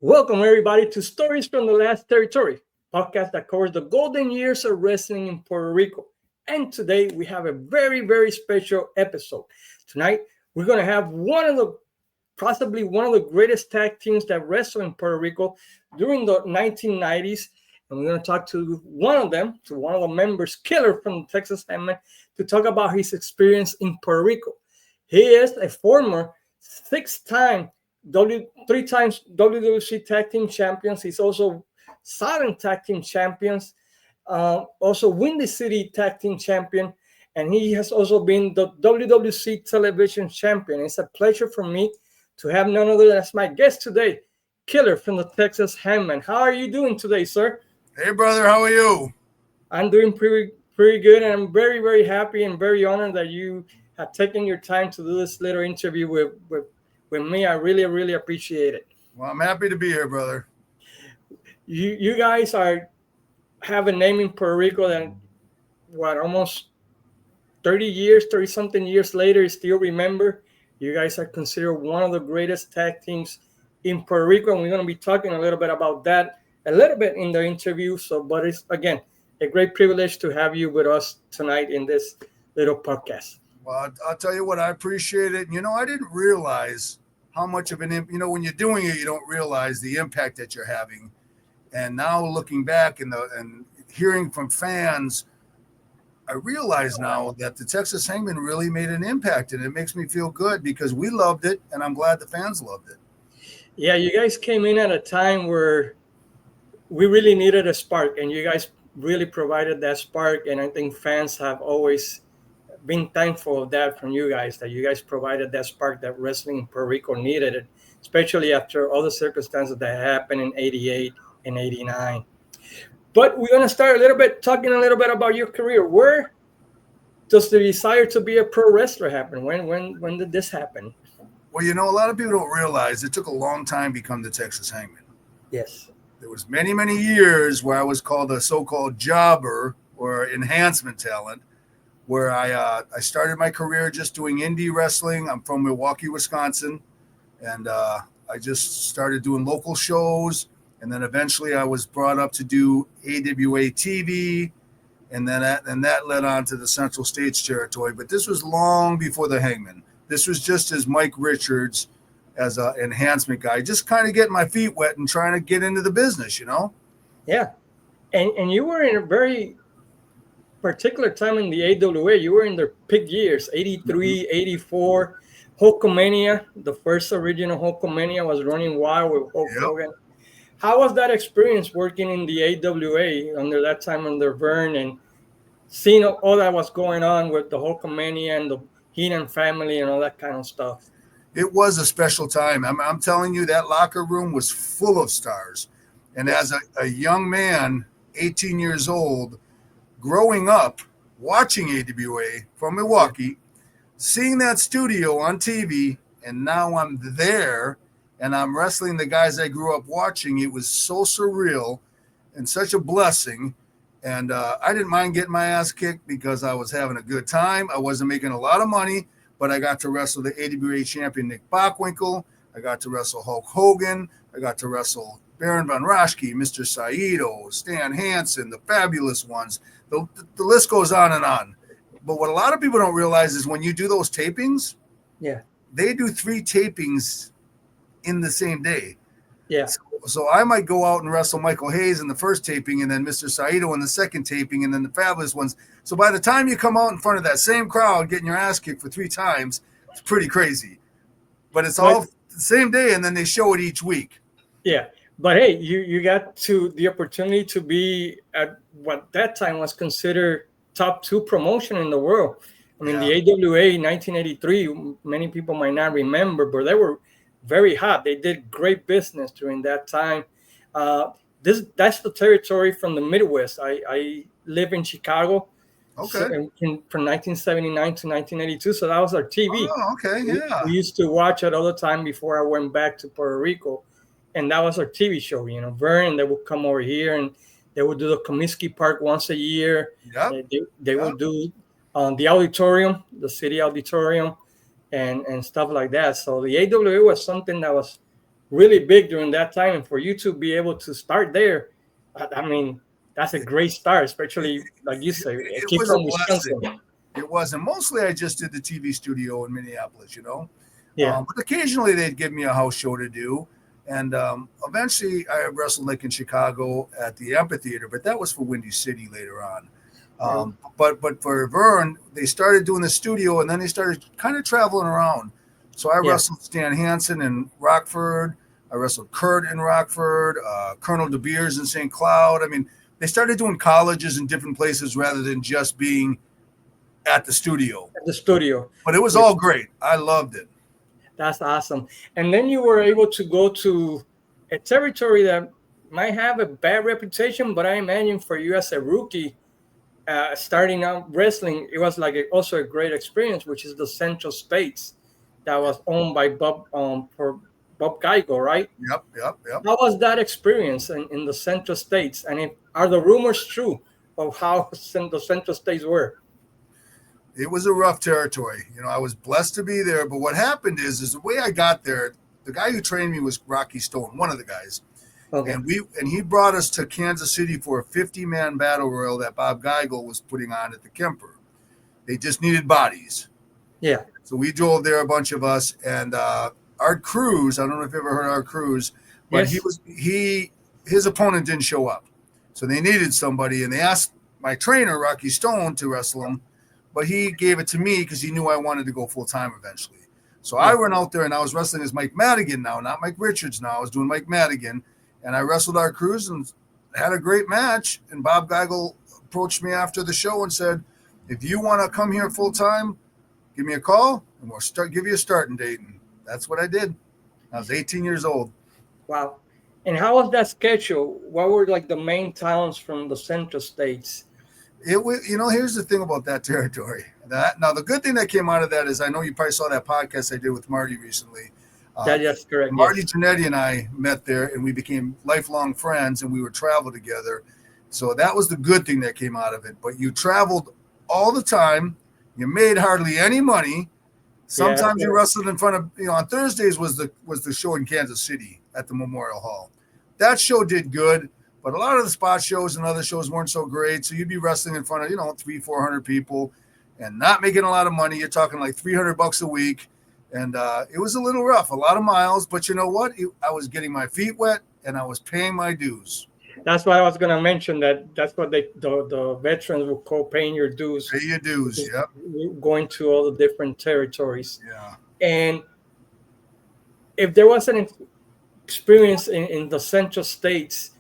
Welcome, everybody, to Stories from the Last Territory, podcast that covers the golden years of wrestling in Puerto Rico. And today we have a very, very special episode. Tonight, we're going to have possibly one of the greatest tag teams that wrestled in Puerto Rico during the 1990s. And we're going to talk to one of them, to one of the members, Killer from Texas Hangman, to talk about his experience in Puerto Rico. He is a former three times WWC Tag Team Champions. He's also Southern Tag Team Champions, also Windy City Tag Team Champion, and he has also been the WWC Television Champion. It's a pleasure for me to have none other than my guest today, Killer from the Texas Hangman. How are you doing today, sir? Hey, brother, how are you? I'm doing pretty good, and I'm very, very happy and very honored that you have taken your time to do this little interview with me. I really, really appreciate it. Well, I'm happy to be here, brother. You guys have a name in Puerto Rico that almost 30 something years later, you still remember. You guys are considered one of the greatest tag teams in Puerto Rico, and we're going to be talking a little bit about that a little bit in the interview. But it's, again, a great privilege to have you with us tonight in this little podcast. Well, I'll tell you what, I appreciate it. I didn't realize how much of when you're doing it, you don't realize the impact that you're having. And now looking back and hearing from fans, I realize now that the Texas Hangman really made an impact, and it makes me feel good because we loved it, and I'm glad the fans loved it. Yeah, you guys came in at a time where we really needed a spark, and you guys really provided that spark, and I think fans have always been thankful of that from you guys, that you guys provided that spark that wrestling in Puerto Rico needed it, especially after all the circumstances that happened in 88 and 89. But we're going to start talking a little bit about your career. Where does the desire to be a pro wrestler happen? When did this happen? Well, a lot of people don't realize it took a long time to become the Texas Hangman. Yes. There was many, many years where I was called a so-called jobber or enhancement talent, where I started my career just doing indie wrestling. I'm from Milwaukee, Wisconsin, and I just started doing local shows, and then eventually I was brought up to do AWA TV, and then that led on to the Central States territory. But this was long before the Hangman. This was just as Mike Richards as an enhancement guy, just kind of getting my feet wet and trying to get into the business, Yeah, and you were in a very particular time in the AWA. You were in their peak years, 83, 84. Hulkamania, the first original Hulkamania, was running wild with Hulk Hogan. How was that experience working in the AWA under that time under Vern and seeing all that was going on with the Hulkamania and the Heenan family and all that kind of stuff? It was a special time. I'm telling you, that locker room was full of stars. And as a young man, 18 years old, growing up, watching AWA from Milwaukee, seeing that studio on TV, and now I'm there and I'm wrestling the guys I grew up watching. It was so surreal and such a blessing. And I didn't mind getting my ass kicked because I was having a good time. I wasn't making a lot of money, but I got to wrestle the AWA champion Nick Bockwinkel. I got to wrestle Hulk Hogan. I got to wrestle Baron Von Raschke, Mr. Saito, Stan Hansen, the fabulous ones. The list goes on and on. But what a lot of people don't realize is when you do those tapings, they do 3 tapings in the same day. Yeah. So I might go out and wrestle Michael Hayes in the first taping and then Mr. Saito in the second taping and then the fabulous ones. So by the time you come out in front of that same crowd getting your ass kicked for 3 times, it's pretty crazy. But it's all the same day, and then they show it each week. Yeah. But hey, you got the opportunity to be at what that time was considered top 2 promotion in the world. I mean, the AWA in 1983, many people might not remember, but they were very hot. They did great business during that time. That's the territory from the Midwest. I live in Chicago. Okay. From 1979 to 1982. So that was our TV. Oh, okay. Yeah. We used to watch it all the time before I went back to Puerto Rico. And that was our TV show, Vern, they would come over here and they would do the Comiskey Park once a year. Yep. They would do the auditorium, the city auditorium, and stuff like that. So the AWA was something that was really big during that time, and for you to be able to start there, I mean, that's a great start, especially like you say, a It kid was a from blessing. Wisconsin. It was, and mostly I just did the TV studio in Minneapolis, Yeah, but occasionally they'd give me a house show to do. And eventually I wrestled like in Chicago at the amphitheater, but that was for Windy City later on. right. But for Vern, they started doing the studio, and then they started kind of traveling around. So I Yeah, wrestled Stan Hansen in Rockford. I wrestled Kurt in Rockford, Colonel De Beers in St. Cloud. I mean, they started doing colleges in different places rather than just being at the studio. at the studio, But it was which all great. I loved it. that's awesome. And then you were able to go to a territory that might have a bad reputation, but I imagine for you as a rookie, starting out wrestling, it was like also a great experience, which is the Central States that was owned by Bob Geigo, right? Yep, yep, yep. How was that experience in the Central States? And are the rumors true of how the Central States were? It was a rough territory. I was blessed to be there, but what happened is the way I got there, the guy who trained me was Rocky Stone, one of the guys. Okay. And he brought us to Kansas City for a 50-man battle royal that Bob Geigel was putting on at the Kemper. They just needed bodies. Yeah. So we drove there, a bunch of us, and Art Cruz, I don't know if you ever heard Art Cruz, but Yes. his opponent didn't show up. So they needed somebody, and they asked my trainer, Rocky Stone, to wrestle him, but he gave it to me because he knew I wanted to go full-time eventually. So I went out there, and I was wrestling as Mike Madigan now, not Mike Richards now. I was doing Mike Madigan, and I wrestled Art Cruz and had a great match. And Bob Geigel approached me after the show and said, if you want to come here full-time, give me a call, and we'll give you a starting date. And that's what I did. I was 18 years old. Wow. And how was that schedule? What were like the main towns from the Central States? It was, here's the thing about that territory. Now, the good thing that came out of that is I know you probably saw that podcast I did with Marty recently. That's correct. Marty Yes. Jannetty and I met there, and we became lifelong friends, and we would travel together. So that was the good thing that came out of it. But you traveled all the time. You made hardly any money. Sometimes you wrestled in front of, on Thursdays was the show in Kansas City at the Memorial Hall. That show did good, but a lot of the spot shows and other shows weren't so great. So you'd be wrestling in front of, 300-400 people and not making a lot of money. You're talking like $300 a week. And it was a little rough, a lot of miles, but you know what? I was getting my feet wet and I was paying my dues. That's why I was going to mention that's what the veterans will call paying your dues. Pay your dues, yep. Going to all the different territories. Yeah. And if there was an experience in the Central States,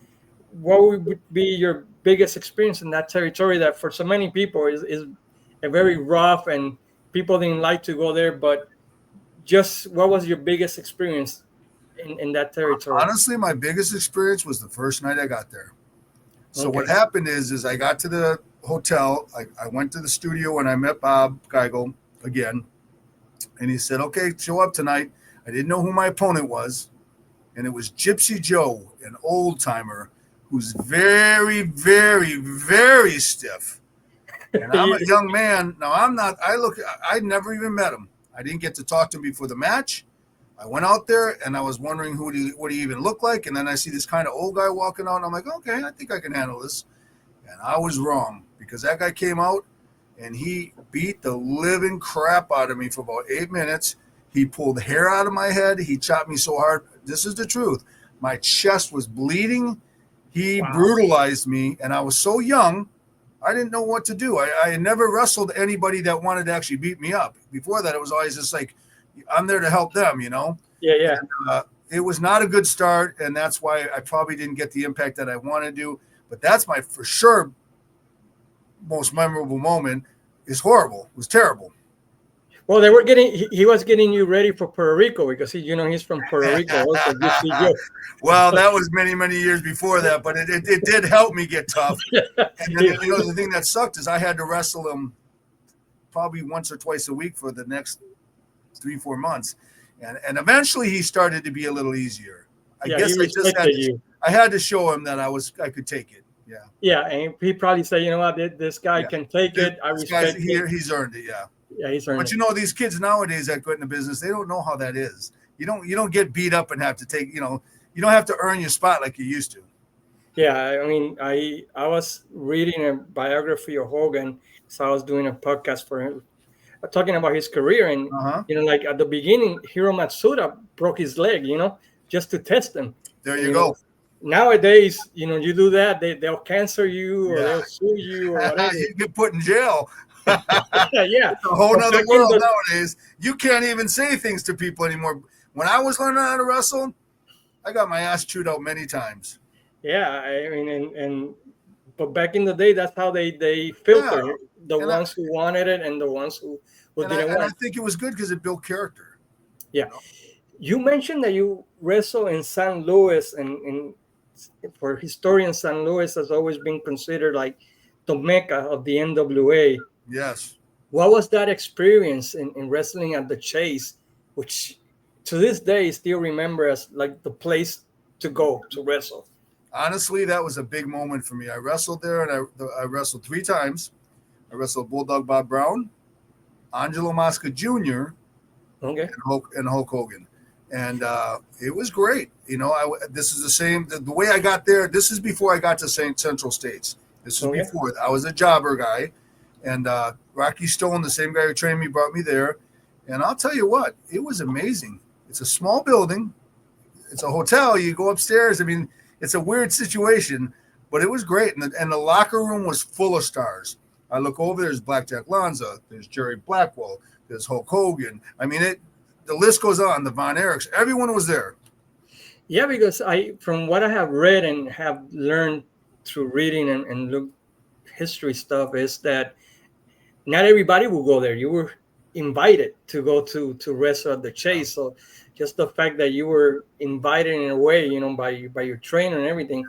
what would be your biggest experience in that territory that for so many people is a very rough and people didn't like to go there, but just what was your biggest experience in that territory? Honestly, my biggest experience was the first night I got there. So Okay. what happened is I got to the hotel. I went to the studio and I met Bob Geigel again. And he said, okay, show up tonight. I didn't know who my opponent was. And it was Gypsy Joe, an old timer who's very, very, very stiff. And I'm a young man. Now I never even met him. I didn't get to talk to him before the match. I went out there and I was wondering what he even looked like. And then I see this kind of old guy walking out and I'm like, okay, I think I can handle this. And I was wrong because that guy came out and he beat the living crap out of me for about 8 minutes. He pulled hair out of my head. He chopped me so hard. This is the truth. My chest was bleeding. He brutalized me and I was so young. I didn't know what to do. I had never wrestled anybody that wanted to actually beat me up. Before that, it was always just like, I'm there to help them, Yeah. And, it was not a good start, and that's why I probably didn't get the impact that I wanted to. But that's my, for sure, most memorable moment. Is horrible. It was terrible. Well, he was getting you ready for Puerto Rico because he's from Puerto Rico. Also, Well, that was many, many years before that, but it did help me get tough. And then, the thing that sucked is I had to wrestle him probably once or twice a week for the next 3-4 months. And eventually he started to be a little easier. I guess I had to show him that I could take it. Yeah. Yeah, and he probably said, you know what, this guy can take it. I respect it. He's earned it, yeah. Yeah, he's earned it. But these kids nowadays that go into business, they don't know how that is. You don't get beat up and have to take, you don't have to earn your spot like you used to. Yeah, I mean, I was reading a biography of Hogan, so I was doing a podcast for him, talking about his career, and Uh-huh. like at the beginning, Hiro Matsuda broke his leg, just to test him, There and you go. nowadays, you do that, they'll cancel you or Yeah. they'll sue you or whatever. You get put in jail. Yeah, It's a whole but nother back in world the nowadays. You can't even say things to people anymore. When I was learning how to wrestle, I got my ass chewed out many times. yeah, I mean, and but back in the day, that's how they Yeah. filter the And I, ones who wanted it and the ones who didn't and I want. think it was good because it built character. Yeah. You know? You mentioned that you wrestle in San Luis, and for historians, San Luis has always been considered like the mecca of the NWA. Yes. What was that experience in wrestling at the Chase, which to this day still remember as like the place to go to wrestle? Honestly, that was a big moment for me. I wrestled there, and I wrestled 3 times. I wrestled Bulldog Bob Brown, Angelo Mosca Jr., Okay. and Hulk Hogan. And it was great. This is the same. The way I got there, this is before I got to St. Central States. This was Okay. before. I was a jobber guy. And Rocky Stone, the same guy who trained me, brought me there. And I'll tell you what, it was amazing. It's a small building. It's a hotel. You go upstairs. I mean, it's a weird situation, but it was great. And the locker room was full of stars. I look over, there's Blackjack Lanza, there's Jerry Blackwell, there's Hulk Hogan. I mean, the list goes on, the Von Erichs, everyone was there. Yeah, because from what I have read and have learned through reading and look history stuff, is that not everybody will go there. You were invited to go to wrestle at the Chase. So just the fact that you were invited in a way, by your trainer and everything,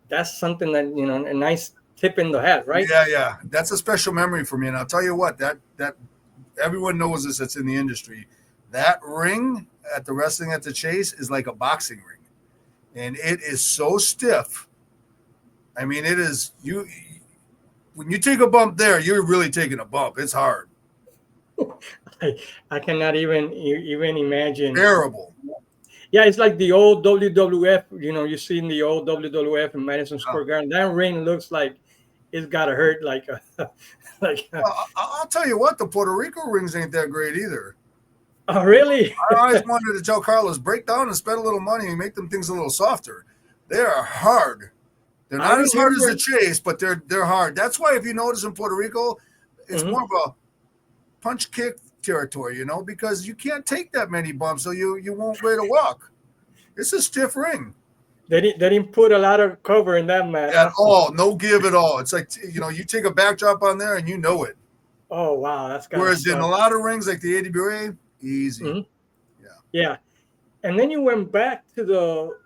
that's something that, a nice tip in the hat, right? Yeah. That's a special memory for me. And I'll tell you what, that everyone knows this that's in the industry. That ring at the wrestling at the Chase is like a boxing ring. And it is so stiff. I mean, it is when you take a bump there, you're really taking a bump. It's hard. I cannot even imagine. Terrible. Yeah, it's like the old WWF. You see in the old WWF in Madison Square Garden. That ring looks like it's gotta hurt. Well, I'll tell you what, the Puerto Rico rings ain't that great either. Oh, really? I always wanted to tell Carlos, break down and spend a little money and make them things a little softer. They are hard. They're not as hard as the Chase, but they're hard. That's why if you notice in Puerto Rico, it's more of a punch kick territory, because you can't take that many bumps, so you won't be able to walk. It's a stiff ring. They didn't put a lot of cover in that match. At all. No give at all. It's like, you take a backdrop on there and you know it. Oh, wow. That's whereas in a lot of rings like the AWA, easy. Mm-hmm. Yeah. And then you went back to the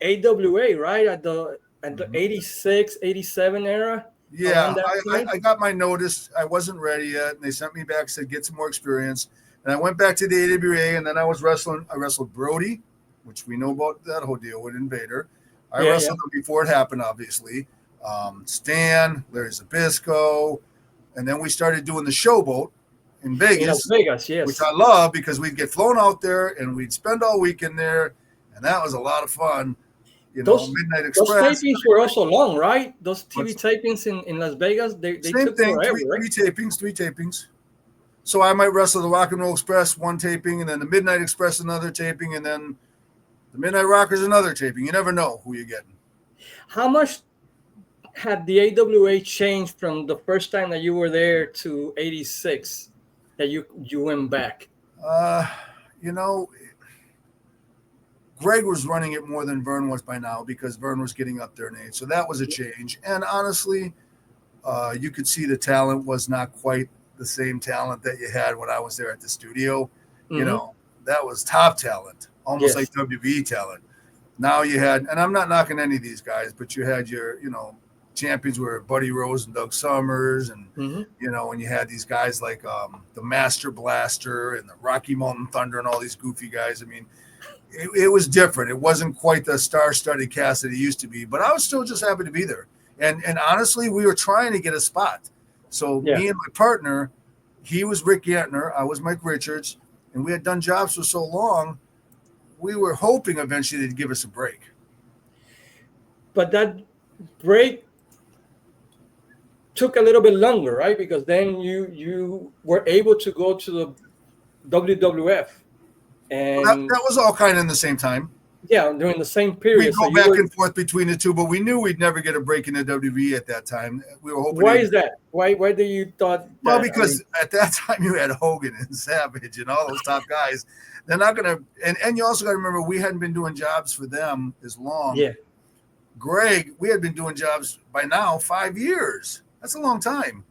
AWA, right? At the 86, 87 era? Yeah, I got my notice. I wasn't ready yet. And they sent me back, said, get some more experience. And I went back to the AWA, and then I wrestled Brody, which we know about that whole deal with Invader. I wrestled him before it happened, obviously. Stan, Larry Zbyszko. And then we started doing the Showboat in Vegas. In Las Vegas, yes. Which I love because we'd get flown out there, and we'd spend all weekend there. And that was a lot of fun. Midnight Express. Those tapings were also long, right? Those TV tapings in Las Vegas, they took forever, right? Three tapings. So I might wrestle the Rock and Roll Express one taping, and then the Midnight Express another taping, and then the Midnight Rockers another taping. You never know who you're getting. How much had the AWA changed from the first time that you were there to 86 that you went back? Greg was running it more than Vern was by now because Vern was getting up there in age. So that was a change. And honestly, you could see the talent was not quite the same talent that you had when I was there at the studio. Mm-hmm. That was top talent, almost like WWE talent. Now you had, and I'm not knocking any of these guys, but you had your, champions were Buddy Rose and Doug Summers. And, and you had these guys like the Master Blaster and the Rocky Mountain Thunder and all these goofy guys. I mean, it was different. It wasn't quite the star-studded cast that it used to be, but I was still just happy to be there. And honestly, we were trying to get a spot. So me and my partner, he was Rick Yantner, I was Mike Richards, and we had done jobs for so long. we were hoping eventually they'd give us a break. But that break took a little bit longer, right? Because then you were able to go to the WWF, and That was all kind of in the same time. yeah, during the same We'd period. go back and forth between the two, but we knew we'd never get a break in the WWE at that time. We were hoping. Why is that? Why did you thought that? Well, because at that time you had Hogan and Savage and all those top guys. They're not going to, and you also got to remember we hadn't been doing jobs for them as long. Yeah. Greg, we had been doing jobs by now 5 years. That's a long time.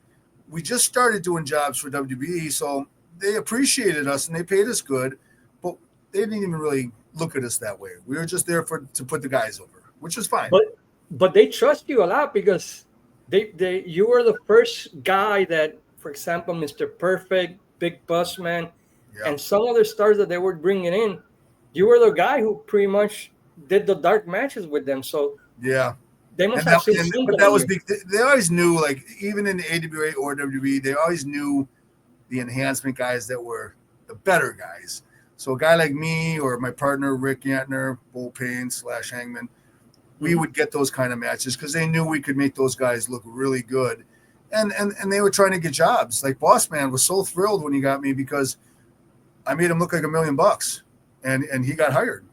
We just started doing jobs for WWE, so they appreciated us and they paid us good, but they didn't even really look at us that way. We were just there to put the guys over, which is fine. But they trust you a lot because you were the first guy that, for example, Mr. Perfect, Big Boss Man, and some other stars that they were bringing in, you were the guy who pretty much did the dark matches with them. So yeah, they must have seen something. But that was big. They always knew, like even in the AWA or WWE, they always knew the enhancement guys that were the better guys. So a guy like me or my partner Rick Yantner, Bull Payne / Hangman, we would get those kind of matches because they knew we could make those guys look really good, and they were trying to get jobs. Like Boss Man was so thrilled when he got me because I made him look like $1 million, and he got hired.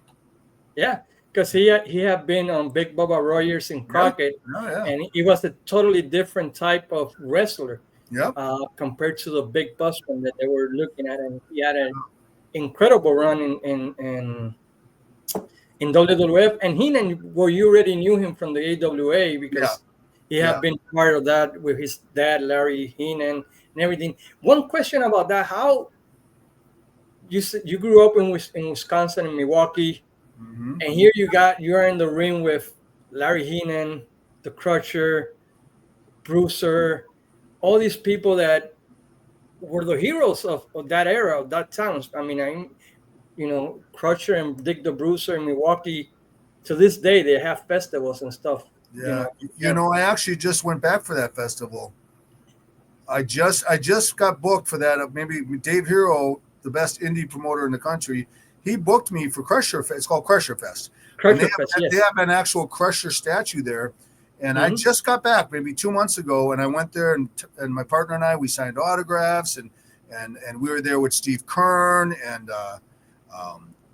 Yeah, because he had been on Big Bubba Rogers in Crockett, and he was a totally different type of wrestler. Compared to the Big Boss Man that they were looking at, and he had an incredible run in WWF, and Heenan, well, you already knew him from the AWA because he had been part of that with his dad, Larry Heenan, and everything. One question about that: how you grew up in Wisconsin, in Milwaukee, and here you're in the ring with Larry Heenan, the Crusher, Bruiser, all these people that were the heroes of that era, of that town. I mean, Crusher and Dick the Bruiser in Milwaukee, to this day, they have festivals and stuff. Yeah. I actually just went back for that festival. I just got booked for that. Maybe Dave Hero, the best indie promoter in the country, he booked me for Crusher Fest. It's called Crusher Fest. They have an actual Crusher statue there. And I just got back maybe 2 months ago, and I went there, and my partner and I, we signed autographs, and we were there with Steve Kern and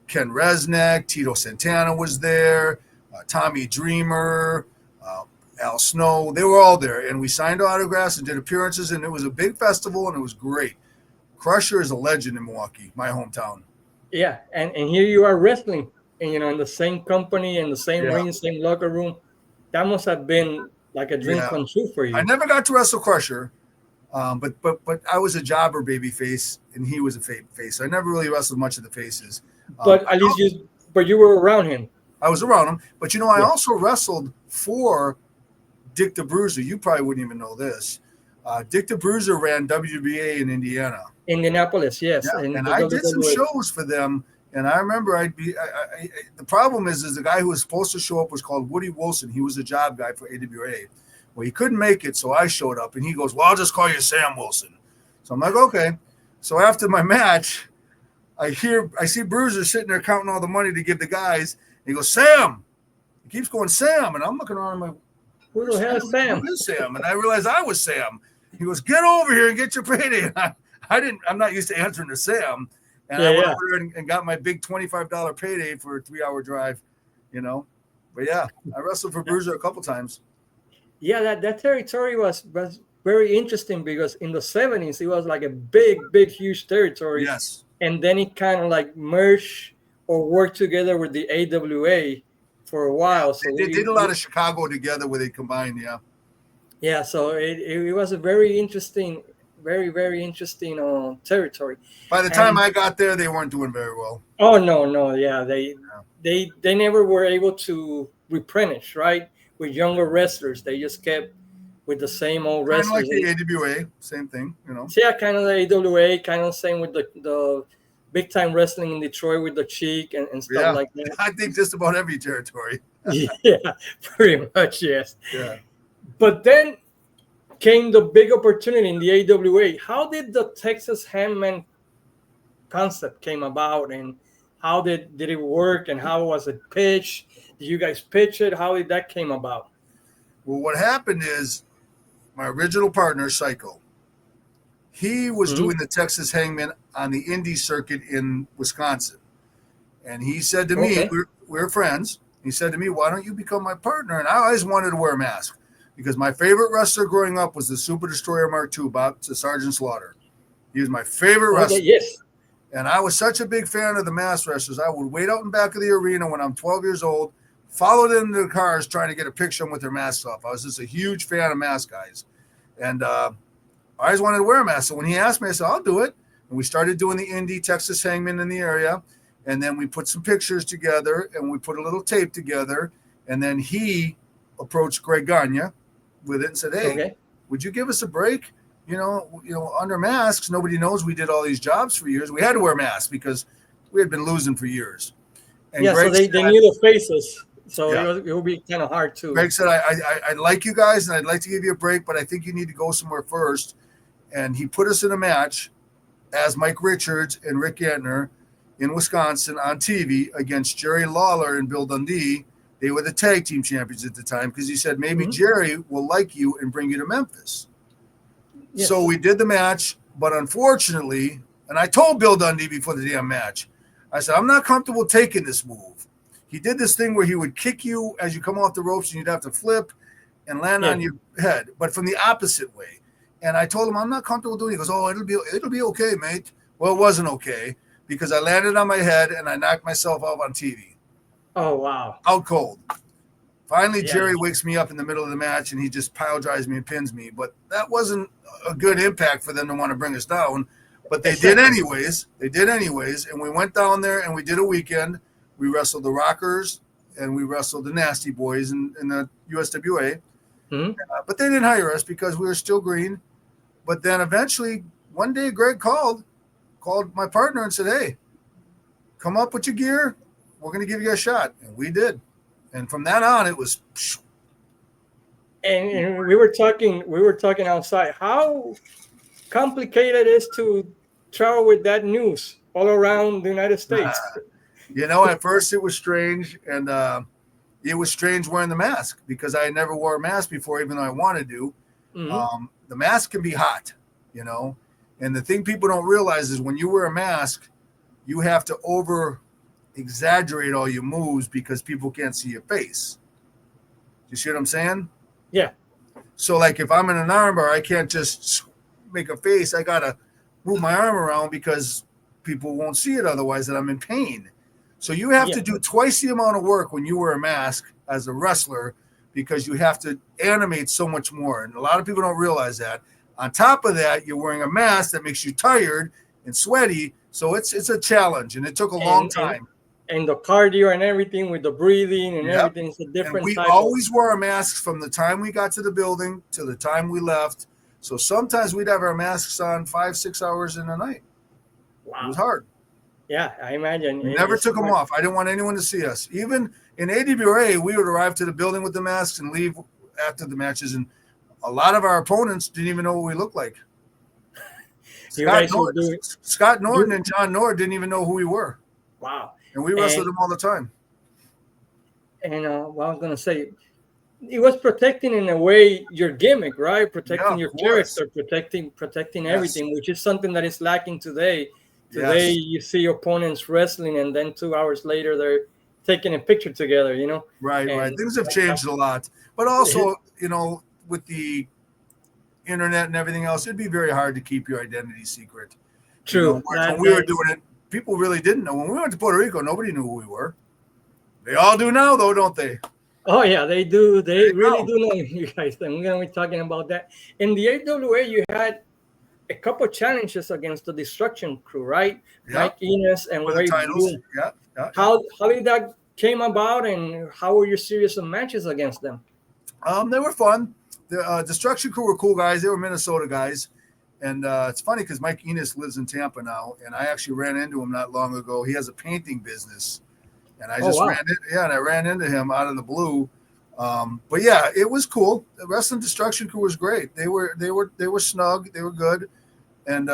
Ken Resnick, Tito Santana was there, Tommy Dreamer, Al Snow. They were all there, and we signed autographs and did appearances, and it was a big festival, and it was great. Crusher is a legend in Milwaukee, my hometown. Yeah, and here you are wrestling, and in the same company, in the same ring, same locker room. That must have been like a dream come true for you. I never got to wrestle Crusher, but I was a jobber baby face, and he was a face. I never really wrestled much of the faces. But at least you were around him. I was around him. But I also wrestled for Dick the Bruiser. You probably wouldn't even know this. Dick the Bruiser ran WWA in Indiana. Indianapolis, yes. Yeah. And I did some shows for them. And I remember the problem is the guy who was supposed to show up was called Woody Wilson. He was a job guy for AWA. Well, he couldn't make it, so I showed up. And he goes, well, I'll just call you Sam Wilson. So I'm like, okay. So after my match, I see Bruiser sitting there counting all the money to give the guys. And he goes, Sam. He keeps going, Sam. And I'm looking around, I'm like, who the hell is Sam? Who is Sam? And I realized I was Sam. He goes, get over here and get your payday. I'm not used to answering to Sam. And I went over there and got my big $25 payday for a 3-hour drive, But yeah, I wrestled for Bruiser a couple times. Yeah, that territory was very interesting because in the 70s, it was like a big, huge territory. Yes. And then it kind of like merged or worked together with the AWA for a while. So they did a lot of Chicago together where they combined, Yeah, so it was a very interesting very interesting territory. By the time I got there, they weren't doing very well. Oh no, yeah, they never were able to replenish, right? With younger wrestlers, they just kept with the same old wrestlers. Kind of like the AWA, same thing, Yeah, kind of the AWA, kind of the same with the big time wrestling in Detroit with the Cheek and stuff like that. I think just about every territory. Yeah, pretty much, yes. Yeah. But then came the big opportunity in the AWA. How did the Texas Hangman concept came about, and how did it work, and how was it pitched? Did you guys pitch it? How did that came about? Well, what happened is my original partner, Psycho, he was Mhm. doing the Texas Hangman on the indie circuit in Wisconsin. And he said to me, Okay. we're friends. He said to me, why don't you become my partner? And I always wanted to wear a mask because my favorite wrestler growing up was the Super Destroyer Mark II, Bob to Sergeant Slaughter. He was my favorite Okay. wrestler. Yes. And I was such a big fan of the mask wrestlers. I would wait out in back of the arena when I'm 12 years old, follow them to the cars trying to get a picture of them with their masks off. I was just a huge fan of mask guys. And I always wanted to wear a mask. So when he asked me, I said, I'll do it. And we started doing the indie Texas Hangman in the area. And then we put some pictures together and we put a little tape together. And then he approached Greg Gagne with it and said, hey, Okay. would you give us a break? You know, under masks, nobody knows we did all these jobs for years. We had to wear masks because we had been losing for years. And Yeah. So Greg they said, knew the faces. So yeah. it would be kind of hard to. Greg said, I like you guys and I'd like to give you a break, but I think you need to go somewhere first. And he put us in a match as Mike Richards and Rick Antner in Wisconsin on TV against Jerry Lawler and Bill Dundee. They were the tag team champions at the time because he said maybe Jerry will like you and bring you to Memphis. Yes. So we did the match, but unfortunately, and I told Bill Dundee before the damn match, I said, I'm not comfortable taking this move. He did this thing where he would kick you as you come off the ropes and you'd have to flip and land on your head, but from the opposite way. And I told him, I'm not comfortable doing it. He goes, oh, it'll be okay, mate. Well, it wasn't okay because I landed on my head and I knocked myself out on TV. Oh, wow. Out cold. Finally, Jerry wakes me up in the middle of the match and he just pile drives me and pins me. But that wasn't a good impact for them to want to bring us down. But they did anyways. They did anyways. And we went down there and we did a weekend. We wrestled the Rockers and we wrestled the Nasty Boys in the USWA. Mm-hmm. But they didn't hire us because we were still green. But then eventually, one day Greg called my partner and said, hey, come up with your gear. We're going to give you a shot. And we did. And from that on, it was. And we were talking outside. How complicated it is to travel with that news all around the United States? You know, at first it was strange. And it was strange wearing the mask because I had never wore a mask before, even though I wanted to. Mm-hmm. The mask can be hot, you know. And the thing people don't realize is when you wear a mask, you have to exaggerate all your moves because people can't see your face. You see what I'm saying? Yeah. So like if I'm in an armbar, I can't just make a face. I got to move my arm around because people won't see it otherwise that I'm in pain. So you have to do twice the amount of work when you wear a mask as a wrestler because you have to animate so much more. And a lot of people don't realize that. On top of that, you're wearing a mask that makes you tired and sweaty. So it's a challenge, and it took a long time. And the cardio and everything with the breathing and everything is a different. And we always wore our masks from the time we got to the building to the time we left. So sometimes we'd have our masks on 5-6 hours in a night. Wow. It was hard. Yeah, I imagine. We never took them off. I didn't want anyone to see us. Even in AWA, we would arrive to the building with the masks and leave after the matches. And a lot of our opponents didn't even know what we looked like. Scott Norton and John Nord didn't even know who we were. Wow. And we wrestled them all the time. And what I was going to say, it was protecting in a way your gimmick, right? Protecting your character, protecting everything, which is something that is lacking today. Today you see opponents wrestling and then 2 hours later they're taking a picture together, you know? Right. Things have changed a lot. But also, you know, with the internet and everything else, it'd be very hard to keep your identity secret. True. You know, when we were doing it, people really didn't know. When we went to Puerto Rico, nobody knew who we were. They all do now, though, don't they? Oh, yeah, they do. They really do know you guys. And we're going to be talking about that. In the AWA, you had a couple challenges against the Destruction Crew, right? Yeah. Mike Inez and Ray Bloom. Yeah. How did that came about, and how were your series of matches against them? They were fun. The Destruction Crew were cool guys. They were Minnesota guys. And it's funny because Mike Enos lives in Tampa now, and I actually ran into him not long ago. He has a painting business, and I ran into him out of the blue. But yeah, it was cool. The Wrestling Destruction Crew was great. They were snug. They were good, and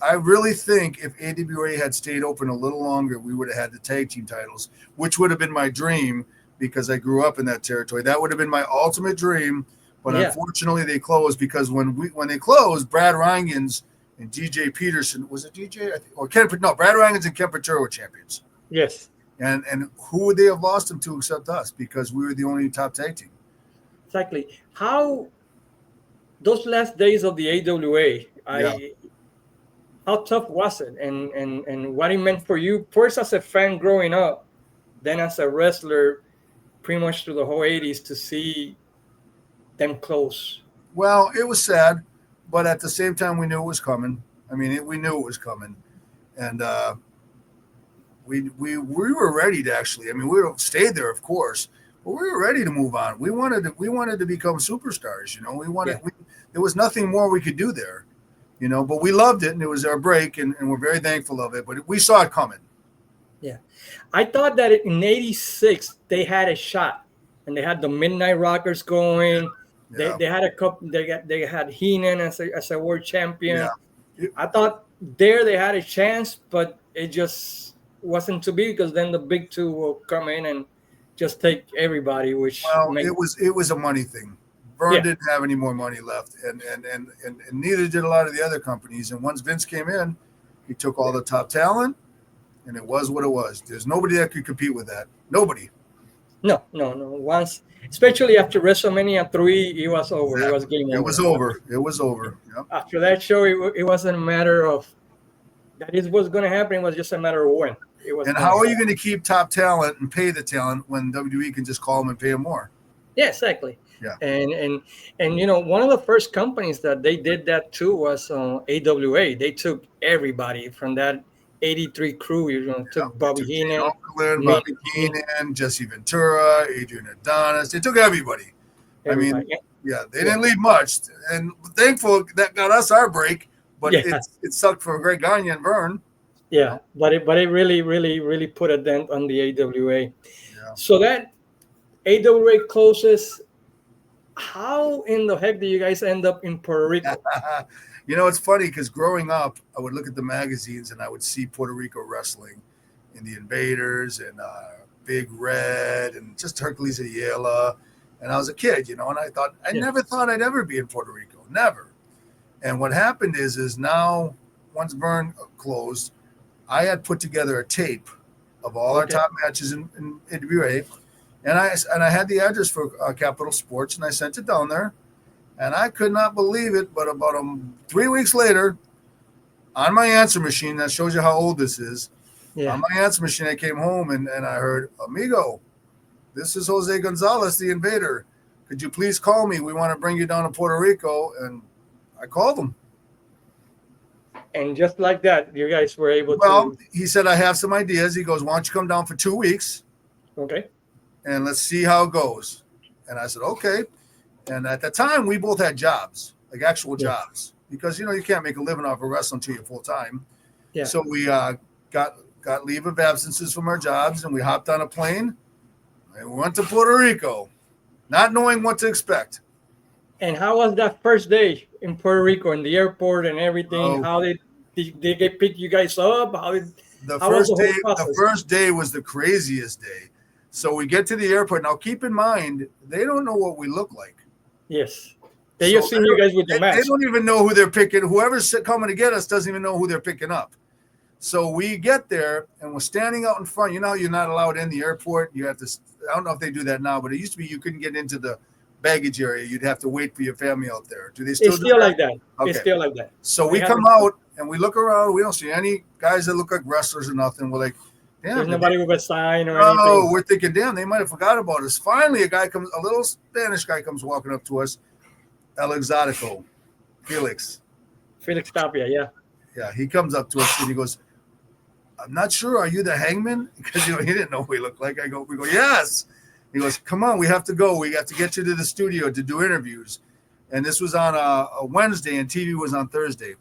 I really think if AWA had stayed open a little longer, we would have had the tag team titles, which would have been my dream because I grew up in that territory. That would have been my ultimate dream. But Yeah. unfortunately, they closed because when they closed, Brad Rheingans and DJ Peterson, was it DJ? Or Ken? No, Brad Rheingans and Ken Patera were champions. Yes. And who would they have lost them to except us? Because we were the only top tag team. Exactly. How those last days of the AWA, how tough was it, and what it meant for you first as a fan growing up, then as a wrestler, pretty much through the whole '80s to see them close. Well, it was sad, but at the same time, we knew it was coming. I mean, we knew it was coming, and we were ready to actually. I mean, we stayed there, of course, but we were ready to move on. We wanted to become superstars. You know, there was nothing more we could do there. You know, but we loved it, and it was our break, and we're very thankful of it. But we saw it coming. Yeah, I thought that in '86 they had a shot, and they had the Midnight Rockers going. Yeah. They had a couple. They had Heenan as a world champion. Yeah. I thought there they had a chance, but it just wasn't to be because then the big two will come in and just take everybody. Which it was a money thing. Vern didn't have any more money left, and neither did a lot of the other companies. And once Vince came in, he took all the top talent, and it was what it was. There's nobody that could compete with that. Nobody. No. Once, especially after WrestleMania 3, it was over. Exactly. It was game over. It was over. Yep. After that show, it wasn't a matter of that is what's going to happen. It was just a matter of when. It was. And how are you going to keep top talent and pay the talent when WWE can just call them and pay them more? Yeah, exactly. Yeah. And you know, one of the first companies that they did that too was AWA. They took everybody from that '83 crew. You know, took Bobby Heenan, Bobby Heenan, Jesse Ventura, Adrian Adonis. They took everybody. I mean, they didn't leave much, and thankful that got us our break. But it sucked for Greg Gagne and Vern. Yeah, but it really put a dent on the AWA. Yeah. So that AWA closes. How in the heck do you guys end up in Puerto Rico? You know, it's funny because growing up, I would look at the magazines and I would see Puerto Rico wrestling in the Invaders and Big Red and just Hercules Ayala. And I was a kid, you know, and I never thought I'd ever be in Puerto Rico. Never. And what happened is now, once Vern closed, I had put together a tape of all our top matches in AWA. And I had the address for Capital Sports, and I sent it down there. And I could not believe it, but about 3 weeks later, on my answer machine, that shows you how old this is. Yeah. On my answer machine, I came home and I heard, "Amigo, this is Jose Gonzalez, the Invader. Could you please call me? We want to bring you down to Puerto Rico." And I called him. And just like that, you guys were able to. Well, he said, "I have some ideas." He goes, "Why don't you come down for 2 weeks? Okay. And let's see how it goes." And I said, "Okay." And at the time, we both had jobs, like actual jobs, because, you know, you can't make a living off of wrestling until you're full time. Yeah. So we got leave of absences from our jobs, and we hopped on a plane and we went to Puerto Rico, not knowing what to expect. And how was that first day in Puerto Rico, in the airport and everything? How did they pick you guys up? The first day was the craziest day. So we get to the airport. Now, keep in mind, they don't know what we look like. Yes. They just seen you guys with the mask. They don't even know who they're picking. Whoever's coming to get us doesn't even know who they're picking up. So we get there, and we're standing out in front. You know how you're not allowed in the airport? You have to – I don't know if they do that now, but it used to be you couldn't get into the baggage area. You'd have to wait for your family out there. Do they still do that? It's still like that. Okay. It's still like that. So we come out, and we look around. We don't see any guys that look like wrestlers or nothing. We're like, damn. There's nobody with a sign or anything. No, we're thinking, damn, they might have forgot about us. Finally, a little Spanish guy comes walking up to us, El Exotico, Felix Tapia, yeah. Yeah, he comes up to us and he goes, "I'm not sure. Are you the Hangman?" Because, you know, he didn't know who he looked like. We go, "Yes." He goes, "Come on, we have to go. We have to get you to the studio to do interviews." And this was on a Wednesday, and TV was on Thursday.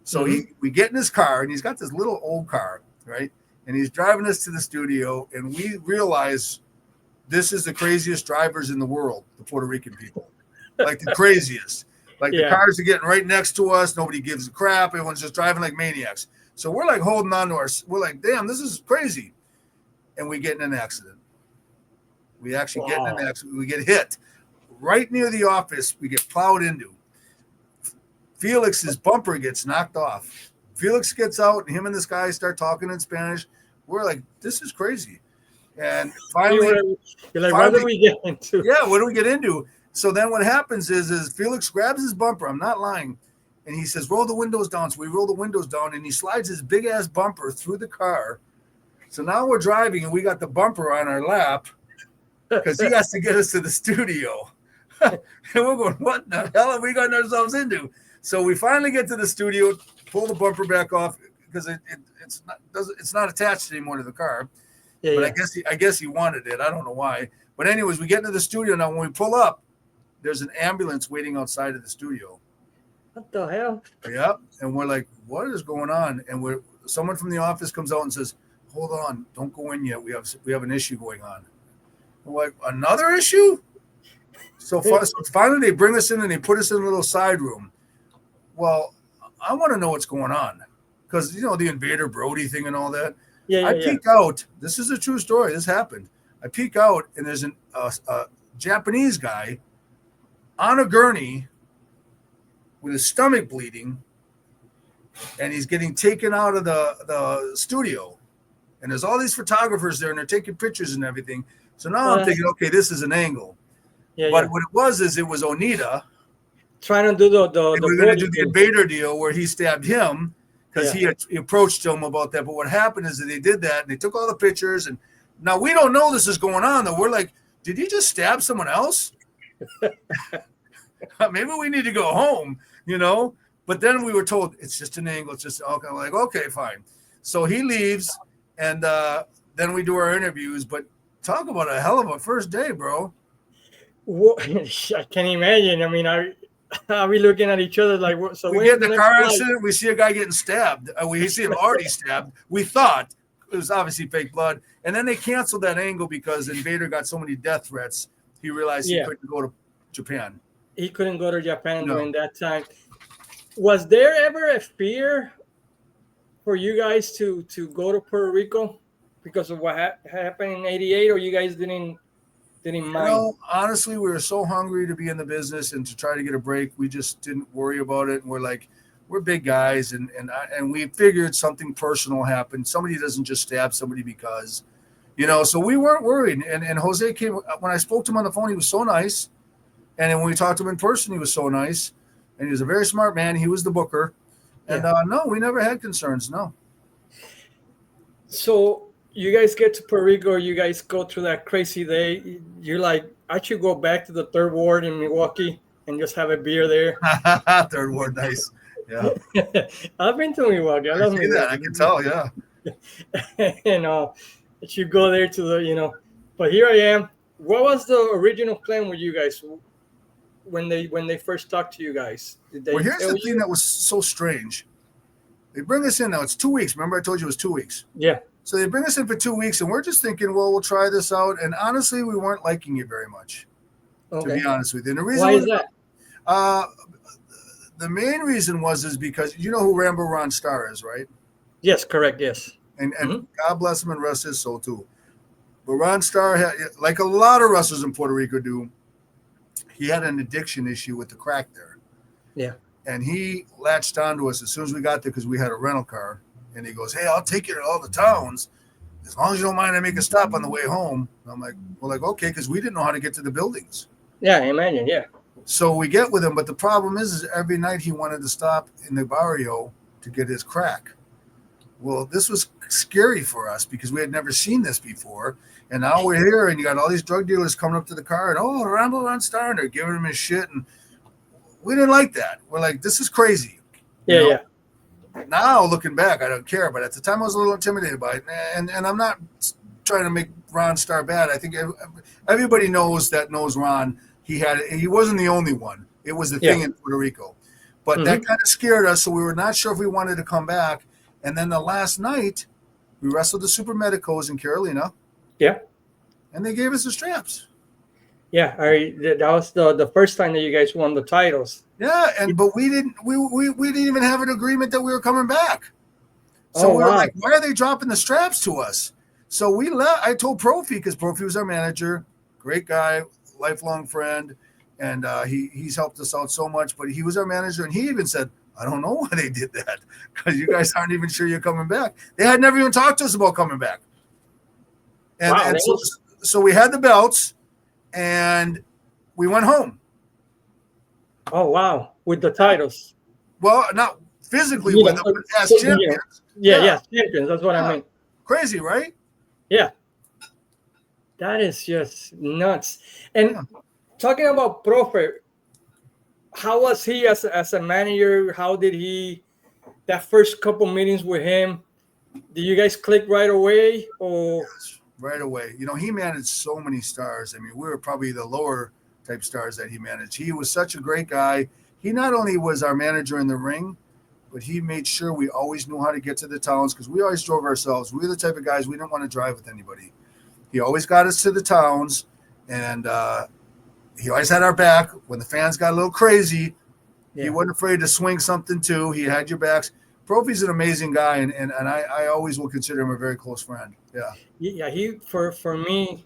So we get in his car, and he's got this little old car, right? And he's driving us to the studio, and we realize this is the craziest drivers in the world, the Puerto Rican people, like the craziest. Like the cars are getting right next to us. Nobody gives a crap. Everyone's just driving like maniacs. So we're like holding on to we're like, damn, this is crazy. And we get in an accident. We actually get in an accident. We get hit right near the office. We get plowed into. Felix's bumper gets knocked off. Felix gets out, and him and this guy start talking in Spanish. We're like, this is crazy. And finally, you're like, what do we get into? Yeah, what do we get into? So then what happens is Felix grabs his bumper. I'm not lying. And he says, roll the windows down. So we roll the windows down, and he slides his big-ass bumper through the car. So now we're driving, and we got the bumper on our lap because he has to get us to the studio. And we're going, what the hell have we gotten ourselves into? So we finally get to the studio, pull the bumper back off because it's not attached anymore to the car. Yeah, but I guess he wanted it. I don't know why. But anyways, we get into the studio now. When we pull up, there's an ambulance waiting outside of the studio. What the hell? Yep. And we're like, what is going on? And someone from the office comes out and says, hold on, don't go in yet. We have an issue going on. We're like, another issue? So finally they bring us in and they put us in a little side room. Well, I want to know what's going on because, the Invader Brody thing and all that. I peek out. This is a true story. This happened. I peek out and there's a Japanese guy on a gurney with his stomach bleeding, and he's getting taken out of the studio. And there's all these photographers there, and they're taking pictures and everything. So now I'm thinking, okay, this is an angle. But what it was Onita trying to do we're going to do the Invader deal where he stabbed him because he approached him about that. But what happened is that they did that, and they took all the pictures. And now we don't know this is going on, though. We're like, did he just stab someone else? Maybe we need to go home, But then we were told it's just an angle. It's just okay. I'm like, okay, fine. So he leaves, and then we do our interviews. But talk about a hell of a first day, bro. Well, I can't imagine. I mean, are we looking at each other like, so we get in the car accident? We see a guy getting stabbed. We see him already stabbed. We thought it was obviously fake blood, and then they canceled that angle because Invader got so many death threats. He realized he couldn't go to Japan. He couldn't go to Japan during that time. Was there ever a fear for you guys to go to Puerto Rico because of what happened in '88, or you guys didn't mind? Honestly, we were so hungry to be in the business and to try to get a break. We just didn't worry about it. And we're like, we're big guys, and we figured something personal happened. Somebody doesn't just stab somebody because, so we weren't worried. And Jose came, when I spoke to him on the phone, he was so nice. And then when we talked to him in person, he was so nice. And he was a very smart man. He was the booker. And no, we never had concerns, no. So you guys get to Puerto Rico, you guys go through that crazy day. You're like, I should go back to the Third Ward in Milwaukee and just have a beer there. Third Ward, nice. Yeah. I've been to Milwaukee. I love Milwaukee. That. I can tell, yeah. And you go there to the, but here I am. What was the original plan with you guys when they first talked to you guys? Did they here's the thing that was so strange. They bring us in now. It's 2 weeks. Remember I told you it was 2 weeks? Yeah. So they bring us in for 2 weeks, and we're just thinking, well, we'll try this out. And honestly, we weren't liking it very much, to be honest with you. And the reason why is that? The main reason is because you know who Rambo Ron Starr is, right? Yes, correct, yes. And God bless him and rest his soul, too. But Ron Starr, like a lot of wrestlers in Puerto Rico do, he had an addiction issue with the crack there. Yeah. And he latched onto us as soon as we got there because we had a rental car. And he goes, hey, I'll take you to all the towns. As long as you don't mind, I make a stop on the way home. And I'm like, well, okay, because we didn't know how to get to the buildings. Yeah, I imagine, yeah. So we get with him. But the problem is every night he wanted to stop in the barrio to get his crack. Well, this was scary for us because we had never seen this before. And now we're here, and you got all these drug dealers coming up to the car, and Rambo Ron Starr, and they're giving him his shit. And we didn't like that. We're like, this is crazy. Yeah. Now, looking back, I don't care. But at the time, I was a little intimidated by it. And I'm not trying to make Ron Starr bad. I think everybody knows Ron. He wasn't the only one. It was the thing in Puerto Rico. But that kind of scared us, so we were not sure if we wanted to come back. And then the last night, we wrestled the Super Medicos in Carolina. Yeah. And they gave us the straps. Yeah, that was the first time that you guys won the titles. Yeah, but we didn't even have an agreement that we were coming back. So Oh we were wow! like, why are they dropping the straps to us? So we left. I told Profi, because Profi was our manager, great guy, lifelong friend, and he's helped us out so much. But he was our manager, and he even said, I don't know why they did that, because you guys aren't even sure you're coming back. They had never even talked to us about coming back. And Wow, and that so was so we had the belts, and we went home. oh wow with the titles. Well, not physically You with them, know, but as you know, champions. yeah, Yeah, yeah, champions. That's what I yeah, mean. crazy, right? Yeah, that is just nuts. And Yeah. talking about Profe, how was he as a manager? How did he that first couple meetings with him? Did you guys click right away, or Right away. He managed so many stars. I mean, we were probably the lower type stars that he managed. He was such a great guy. He not only was our manager in the ring, but he made sure we always knew how to get to the towns, because we always drove ourselves. We were the type of guys, we didn't want to drive with anybody. He always got us to the towns, and he always had our back. When the fans got a little crazy, he yeah? wasn't afraid to swing something too. He had your backs. Profi's an amazing guy, and I always will consider him a very close friend. Yeah. Yeah, he for me,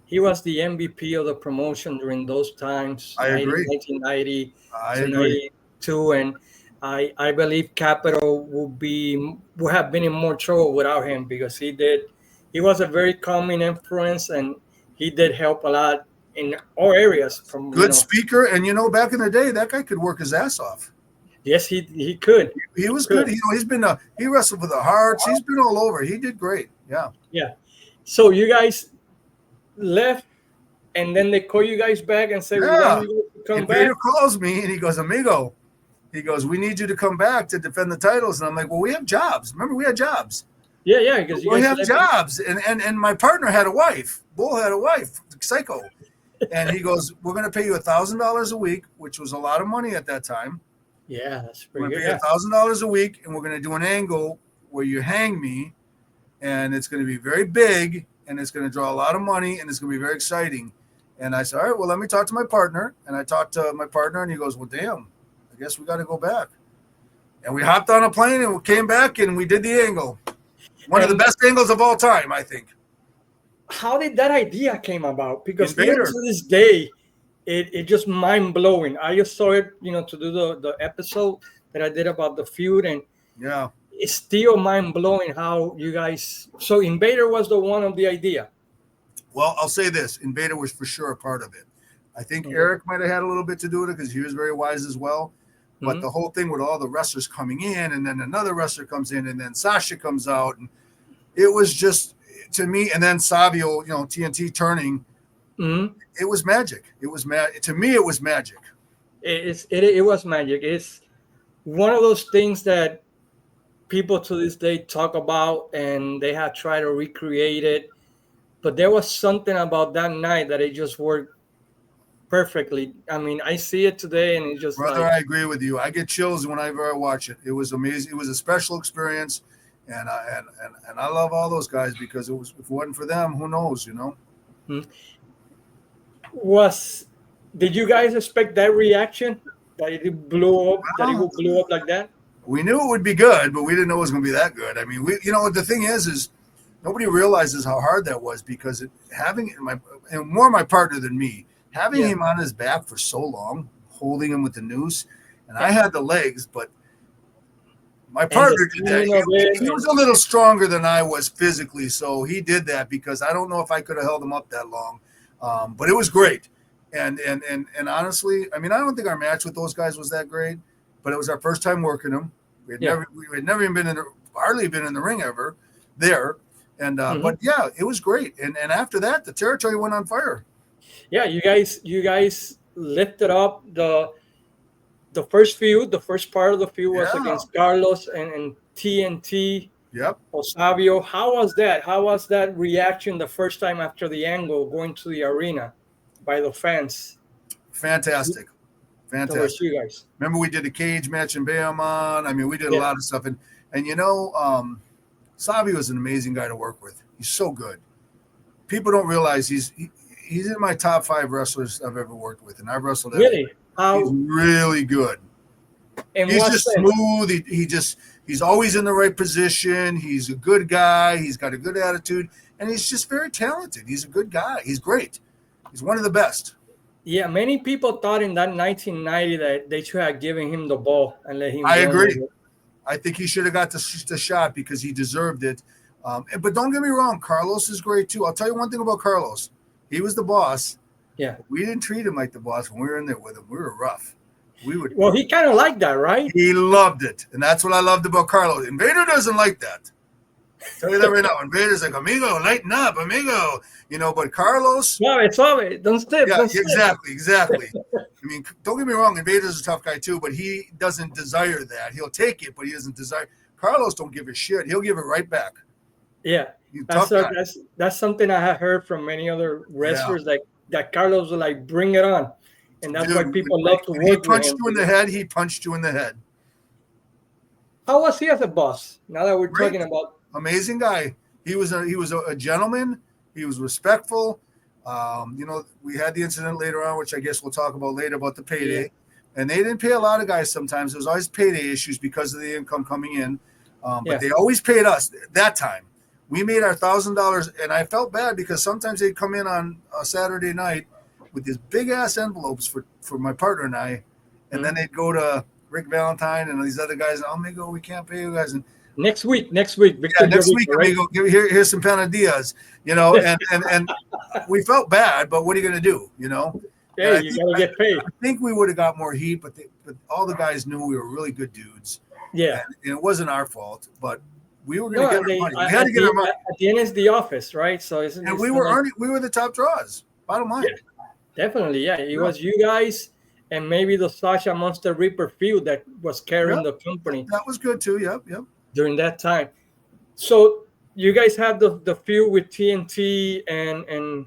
he was the MVP of the promotion during those times, I agree. 1990 I to agree. 92, and I believe Capital would have been in more trouble without him, because he was a very calming influence, and he did help a lot in all areas from Good speaker, and back in the day, that guy could work his ass off. yes, he could. He was Could. good. He's been he wrestled with the Hearts. He's been all over. He did great. Yeah. Yeah. So you guys left, and then they call you guys back and say, we want Yeah. you guys to come Invader back. calls me and he goes, Amigo, he goes, we need you to come back to defend the titles. And I'm like, well, we have jobs. Remember, we had jobs. Yeah, yeah, because you We guys have left. jobs. And my partner had a wife. Bull had a wife, Psycho. And he goes, we're going to pay you $1,000 a week, which was a lot of money at that time. Yeah, that's We're pretty going good. to pay you $1,000 a week, and we're going to do an angle where you hang me, and it's going to be very big, and it's going to draw a lot of money, and it's going to be very exciting. And I said, all right, well, let me talk to my partner. And I talked to my partner, and he goes, well, damn, I guess we got to go back. And we hopped on a plane, and we came back, and we did the angle. One of the best angles of all time, I think. How did that idea came about? Because even Invader. to this day, it just mind blowing. I just saw it, to do the episode that I did about the feud, and Yeah. it's still mind blowing how you guys. So Invader was the one of the idea. Well, I'll say this: Invader was for sure a part of it. I think Okay. Eric might have had a little bit to do with it, because he was very wise as well. But Mhm. the whole thing with all the wrestlers coming in, and then another wrestler comes in, and then Sasha comes out, and it was just, to me, and then Savio, TNT turning, Mhm. it was magic. It was to me, it was magic. It was magic. It's one of those things that people to this day talk about, and they have tried to recreate it. But there was something about that night that it just worked perfectly. I mean, I see it today, and it's just Brother, like, I agree with you. I get chills whenever I watch it. It was amazing. It was a special experience, and I love all those guys, because if it wasn't for them, who knows, hmm. was did you guys expect that reaction, that it blew up, that it Well, would blow up like that? we knew it would be good, but we didn't know it was going to be that good. I mean, the thing is nobody realizes how hard that was, because having and more my partner than me, having Yeah, him on his back for so long, holding him with the noose, and I yeah. had the legs, but my And the partner did that. timing of it, He was and a little stronger than I was physically, so he did that, because I don't know if I could have held him up that long. But it was great. And honestly, I mean, I don't think our match with those guys was that great, but it was our first time working them. yeah. We had never even hardly been in the ring ever there. And Hmm. but yeah, it was great. And after that, the territory went on fire. Yeah, you guys lifted up the first feud. The first part of the feud was Yeah. against Carlos and TNT Yep. or Savio. How was that? How was that reaction the first time after the angle going to the arena by the fans Fantastic. towards Fantastic. you guys? Remember, we did a cage match in Bayamon. I mean, we did a Yeah. lot of stuff. And Savio is an amazing guy to work with. He's so good. People don't realize he's in my top 5 wrestlers I've ever worked with, and I've wrestled Really? everywhere. How? He's really good. In He's what just sense? smooth. He's always in the right position. He's a good guy. He's got a good attitude, and he's just very talented. He's a good guy. He's great. He's one of the best. Yeah, many people thought in that 1990 that they should have given him the ball and let him I run agree. with it. I think he should have got the shot because he deserved it. But don't get me wrong, Carlos is great too. I'll tell you one thing about Carlos. He was the boss. Yeah. We didn't treat him like the boss when we were in there with him. We were rough. Well, he kind of liked that, right? He loved it. And that's what I loved about Carlos. Invader doesn't like that. I'll tell you that right now. Invader's like, amigo, lighten up, amigo. But Carlos. Suave. Don't step. Yeah, don't step. exactly. I mean, don't get me wrong. Invader's a tough guy too, but he doesn't desire that. He'll take it, but he doesn't desire. Carlos don't give a shit. He'll give it right back. Yeah. That's something I have heard from many other wrestlers that Carlos will like bring it on. And that's why people love to work with him. He punched you in the head. He punched you in the head. How was he as a boss? Now that we're talking about amazing guy. He was a gentleman. He was respectful. We had the incident later on, which I guess we'll talk about later about the payday. Yeah. And they didn't pay a lot of guys sometimes. There was always payday issues because of the income coming in. But they always paid us that time. We made our $1,000, and I felt bad because sometimes they'd come in on a Saturday night with these big-ass envelopes for my partner and I, and then they'd go to Rick Valentine and these other guys, amigo, we can't pay you guys. And Next week. Next week, right? Amigo, here's some panadillas, and we felt bad, but what are you going to do, Yeah, you got to get paid. I think we would have got more heat, but all the guys knew we were really good dudes. Yeah. And it wasn't our fault, but we were going to get our money. We had to get our money. At the end, it's the office, right? So we were the top draws, bottom line. Yeah, definitely, yeah. It was you guys and maybe the Sasha Monster Reaper feud that was carrying the company. That was good too, yep. During that time. So you guys have the feud with TNT and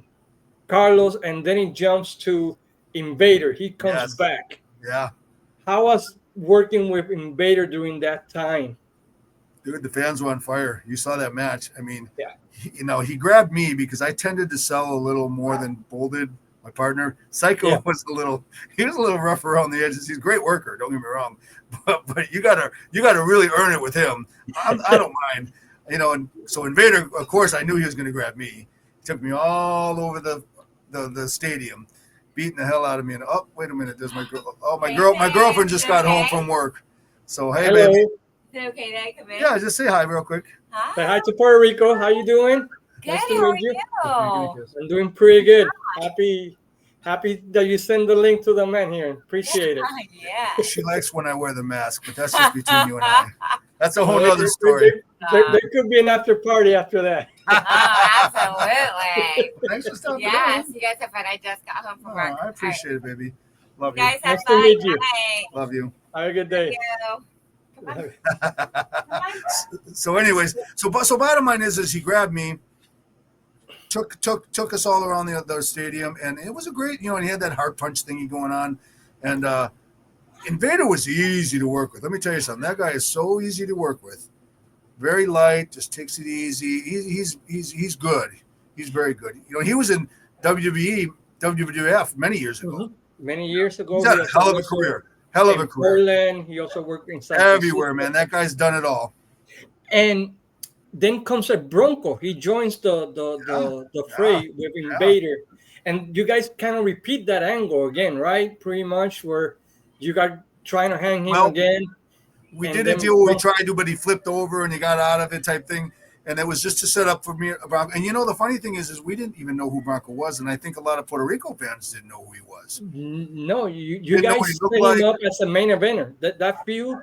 Carlos, and then it jumps to Invader. He comes back. Yeah. How was working with Invader during that time? Dude, the fans were on fire. You saw that match. I mean, he grabbed me because I tended to sell a little more than Bolded, my partner. Psycho was a little rough around the edges. He's a great worker, don't get me wrong. But you gotta really earn it with him. I don't mind. And so Invader, of course, I knew he was gonna grab me. He took me all over the stadium, beating the hell out of me. And wait a minute, there's my girl. Oh, my girlfriend just got home from work. So hey, hello. baby. Is it okay that I come in? Yeah, just say hi real quick. Hi. Say hi to Puerto Rico. How you doing? Good. Nice to How are meet you. you? I'm doing pretty good. Happy that you send the link to the man here. Appreciate it. Yeah. She likes when I wear the mask, but that's just between you and I. That's a whole other story. There could be an after party after that. Oh, absolutely. Thanks for stopping by. Yes, you guys have fun. I just got home from work. I appreciate it, baby. Love You you. guys have Nice to fun. meet you. Night. Love you. Have a good day. Thank you. Come on. So anyways, so bottom line is he grabbed me, took us all around the stadium, and it was a great, and he had that heart punch thingy going on, and Invader was easy to work with. Let me tell you something. That guy is so easy to work with. Very light, just takes it easy. He's good. He's very good. He was in WWF many years ago. Mm-hmm. Many years ago. He's had a hell of a career. Hell of a career. Portland. He also worked in San everywhere, man. That guy's done it all. And then comes a Bronco. He joins the fray with Invader, and you guys kind of repeat that angle again, right? Pretty much where you got trying to hang him again. We did a deal where we tried to, but he flipped over and he got out of it, type thing. And it was just to set up for me, Bronco. And the funny thing is we didn't even know who Bronco was, and I think a lot of Puerto Rico fans didn't know who he was. No, you guys set him up as a main eventer. That feud,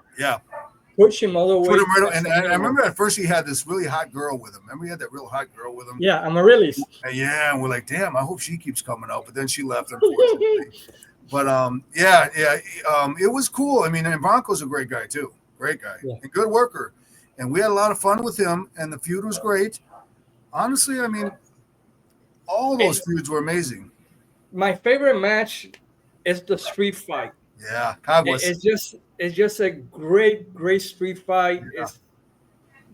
push him all the way. Put him right, and I remember at first he had this really hot girl with him. Remember he had that real hot girl with him? Yeah, Amaryllis. Yeah, and we're like, damn, I hope she keeps coming out. But then she left, unfortunately. But it was cool. I mean, and Bronco's a great guy too. Great guy, and good worker. And we had a lot of fun with him, and the feud was great. Honestly, I mean, all those feuds were amazing. My favorite match is the street fight. Yeah, Caguas. It's just a great street fight. Yeah.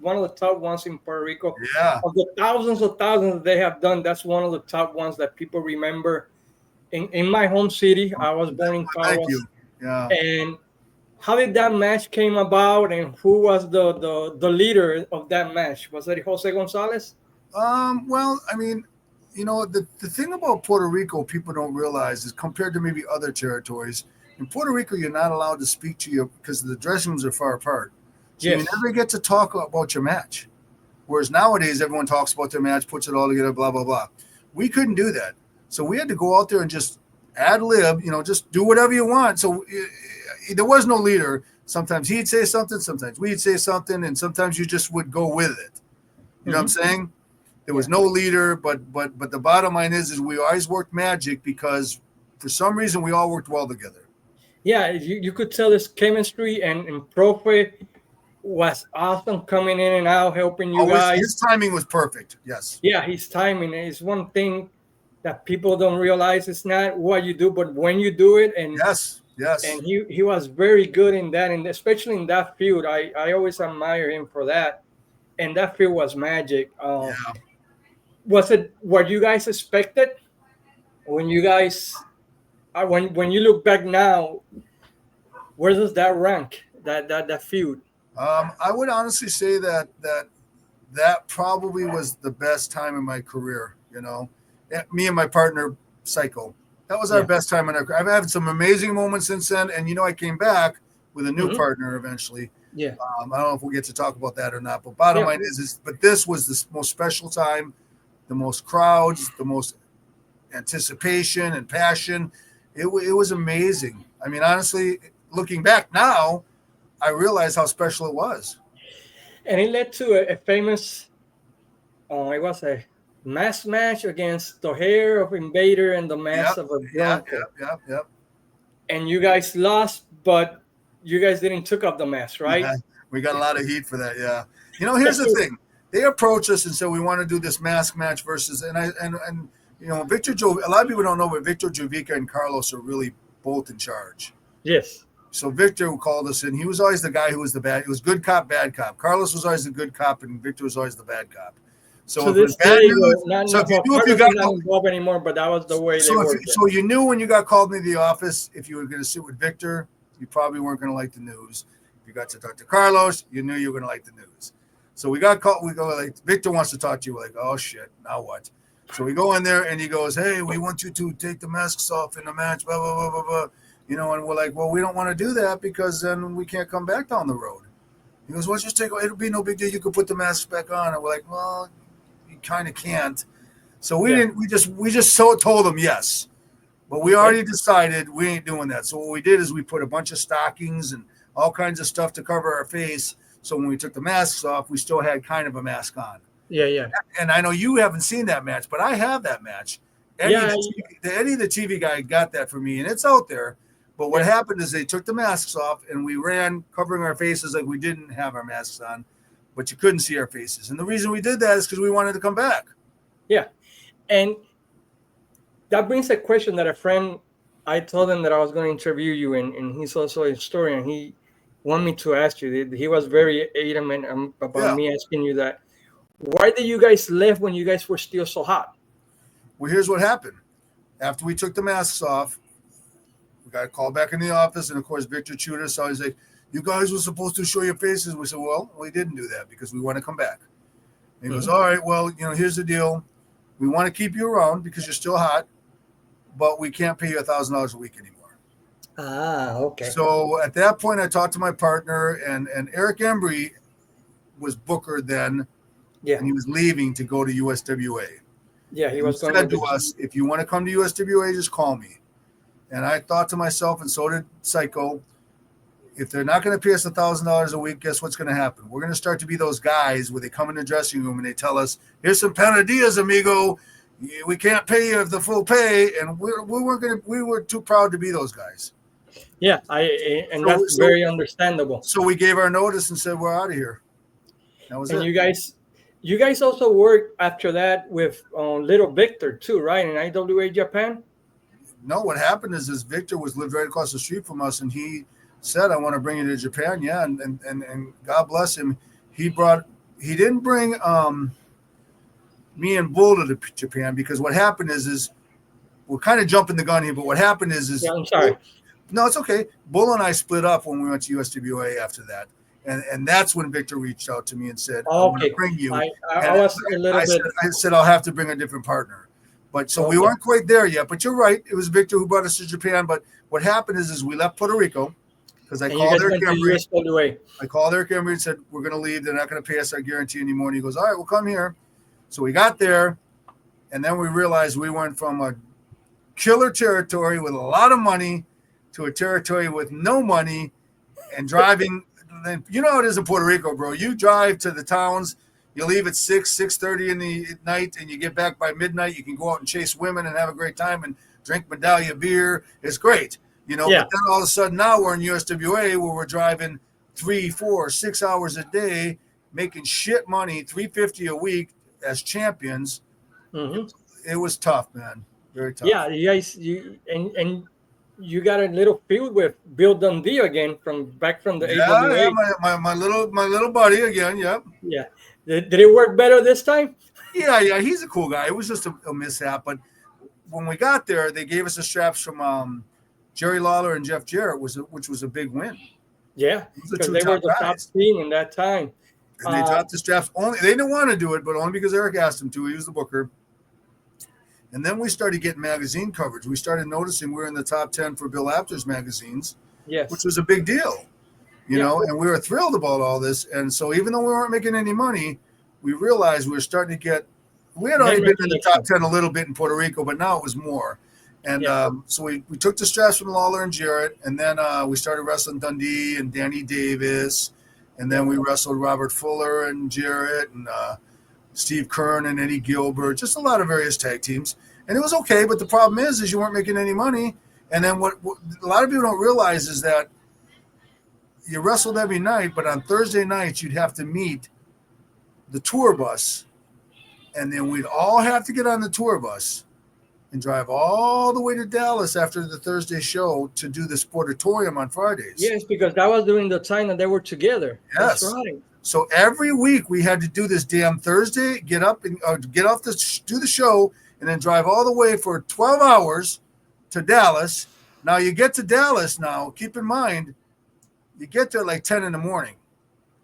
one of the top ones in Puerto Rico. Yeah. Of the thousands of thousands they have done, that's one of the top ones that people remember. In my home city, I was born in Thank Carlos. you. Yeah. And how did that match came about, and who was the leader of that match? Was it Jose Gonzalez? Well, I mean, the thing about Puerto Rico people don't realize is compared to maybe other territories, in Puerto Rico, you're not allowed to speak to you because the dressing rooms are far apart. So Yes. you never get to talk about your match. Whereas nowadays, everyone talks about their match, puts it all together, blah, blah, blah. We couldn't do that. So we had to go out there and just ad lib, just do whatever you want. So there was no leader. Sometimes he'd say something, sometimes we'd say something, and sometimes you just would go with it. You know what I'm saying? There was no leader, but the bottom line is we always worked magic because for some reason we all worked well together. Yeah, you could tell this chemistry, and Profe was awesome coming in and out, helping you guys. His timing was perfect. Yes. Yeah, his timing is one thing that people don't realize. It's not what you do, but when you do it. And yes. And he was very good in that, and especially in that feud. I always admire him for that. And that feud was magic. Was it what you guys expected when you guys? When you look back now, where does that rank? That feud? I would honestly say that probably was the best time in my career. Me and my partner Psycho. That was our best time in our career. I've had some amazing moments since then, and I came back with a new partner eventually. Yeah. I don't know if we'll get to talk about that or not, but bottom line is, but this was the most special time, the most crowds, the most anticipation and passion. It was amazing. I mean, honestly, looking back now, I realize how special it was. And it led to a famous, it was a mask match against the hair of Invader and the mask of a Bronco. Yep. And you guys lost, but you guys didn't took off the mask, right? Yeah, we got a lot of heat for that, yeah. Here's the thing. They approached us and said, we want to do this mask match versus, and Victor Joe, a lot of people don't know, but Victor Jovica and Carlos are really both in charge. Yes. So Victor called us in. He was always the guy who was the bad. He was good cop, bad cop. Carlos was always the good cop, and Victor was always the bad cop. So if this bad day, news, if you got not involved anymore, but that was the way they worked. So you knew when you got called into the office, if you were going to sit with Victor, you probably weren't going to like the news. If you got to talk to Carlos, you knew you were going to like the news. So we got called. We go like, Victor wants to talk to you. We're like, oh shit, now what? So we go in there and he goes, hey, we want you to take the masks off in the match, blah blah blah blah blah. And we're like, well, we don't want to do that because then we can't come back down the road. He goes, well, just take. It'll be no big deal. You could put the masks back on. And we're like, well, you kind of can't. So we didn't. We just told him yes, but we already decided we ain't doing that. So what we did is we put a bunch of stockings and all kinds of stuff to cover our face. So when we took the masks off, we still had kind of a mask on. Yeah. And I know you haven't seen that match, but I have that match. Eddie, the TV guy, got that for me, and it's out there. But what happened is they took the masks off, and we ran covering our faces like we didn't have our masks on, but you couldn't see our faces. And the reason we did that is because we wanted to come back. Yeah. And that brings a question that a friend, I told him that I was going to interview you, and he's also a historian. He wanted me to ask you. He was very adamant about me asking you that. Why did you guys leave when you guys were still so hot? Well, here's what happened. After we took the masks off, we got a call back in the office, and of course, Victor chewed us. So he's like, you guys were supposed to show your faces. We said, well, we didn't do that because we want to come back. And he goes, all right, well, here's the deal. We want to keep you around because you're still hot, but we can't pay you $1,000 a week anymore. Ah, okay. So at that point, I talked to my partner, and Eric Embry was Booker then. Yeah. And he was leaving to go to USWA. Yeah, he was going said to us, if you want to come to USWA, just call me. And I thought to myself, and so did Psycho, if they're not going to pay us $1,000 a week, guess what's going to happen? We're going to start to be those guys where they come in the dressing room and they tell us, here's some panadillas, amigo. We can't pay you the full pay. And we were too proud to be those guys. Yeah, that's very understandable. So we gave our notice and said, we're out of here. That was it. You guys also worked after that with Little Victor too, right? In IWA Japan? No, what happened is Victor lived right across the street from us, and he said, I want to bring you to Japan. Yeah, and God bless him. He he didn't bring me and Bull to Japan, because what happened is we're kind of jumping the gun here, but what happened is Yeah, I'm sorry. No, it's okay. Bull and I split up when we went to USWA after that. And that's when Victor reached out to me and said, I want to bring you. I was a little bit. I said, I'll have to bring a different partner. But so we weren't quite there yet. But you're right. It was Victor who brought us to Japan. But what happened is we left Puerto Rico, because I called Eric Embry. I called Eric Embry and said, we're going to leave. They're not going to pay us our guarantee anymore. And he goes, all right, we'll come here. So we got there. And then we realized we went from a killer territory with a lot of money to a territory with no money, and driving. You know how it is in Puerto Rico, bro. You drive to the towns, you leave at 6:30 in the night, and you get back by midnight. You can go out and chase women and have a great time and drink Medallia beer. It's great, you know. Yeah. But then all of a sudden now we're in USWA, where we're driving 3, 4, 6 hours a day, making shit money, $350 a week as champions. Mm-hmm. It was tough, man. Very tough. Yeah, you guys, you got a little feud with Bill Dundee again from the AWA. Yeah, my little buddy again. Yep. Yeah. Did it work better this time? Yeah, he's a cool guy. It was just a mishap, but when we got there, they gave us the straps from Jerry Lawler and Jeff Jarrett, which was a big win. Yeah, because they were the top team in that time. And they dropped the straps only. They didn't want to do it, but only because Eric asked them to. He was the booker. And then we started getting magazine coverage. We started noticing we were in the top 10 for Bill Apter's magazines, yes, which was a big deal, you know, and we were thrilled about all this. And so even though we weren't making any money, we realized we were starting to get – we had already been in the top 10 a little bit in Puerto Rico, but now it was more. And so we took the straps from Lawler and Jarrett, and then we started wrestling Dundee and Danny Davis, and then we wrestled Robert Fuller and Jarrett and Steve Kern and Eddie Gilbert, just a lot of various tag teams. And it was okay, but the problem is you weren't making any money. And then what a lot of people don't realize is that you wrestled every night, but on Thursday nights you'd have to meet the tour bus, and then we'd all have to get on the tour bus and drive all the way to Dallas after the Thursday show to do the Sportatorium on Fridays. Yes, because that was during the time that they were together. Yes. That's right. So every week we had to do this damn Thursday, get up and get off do the show, and then drive all the way for 12 hours to Dallas. Now you get to Dallas now, keep in mind, you get there like 10 in the morning.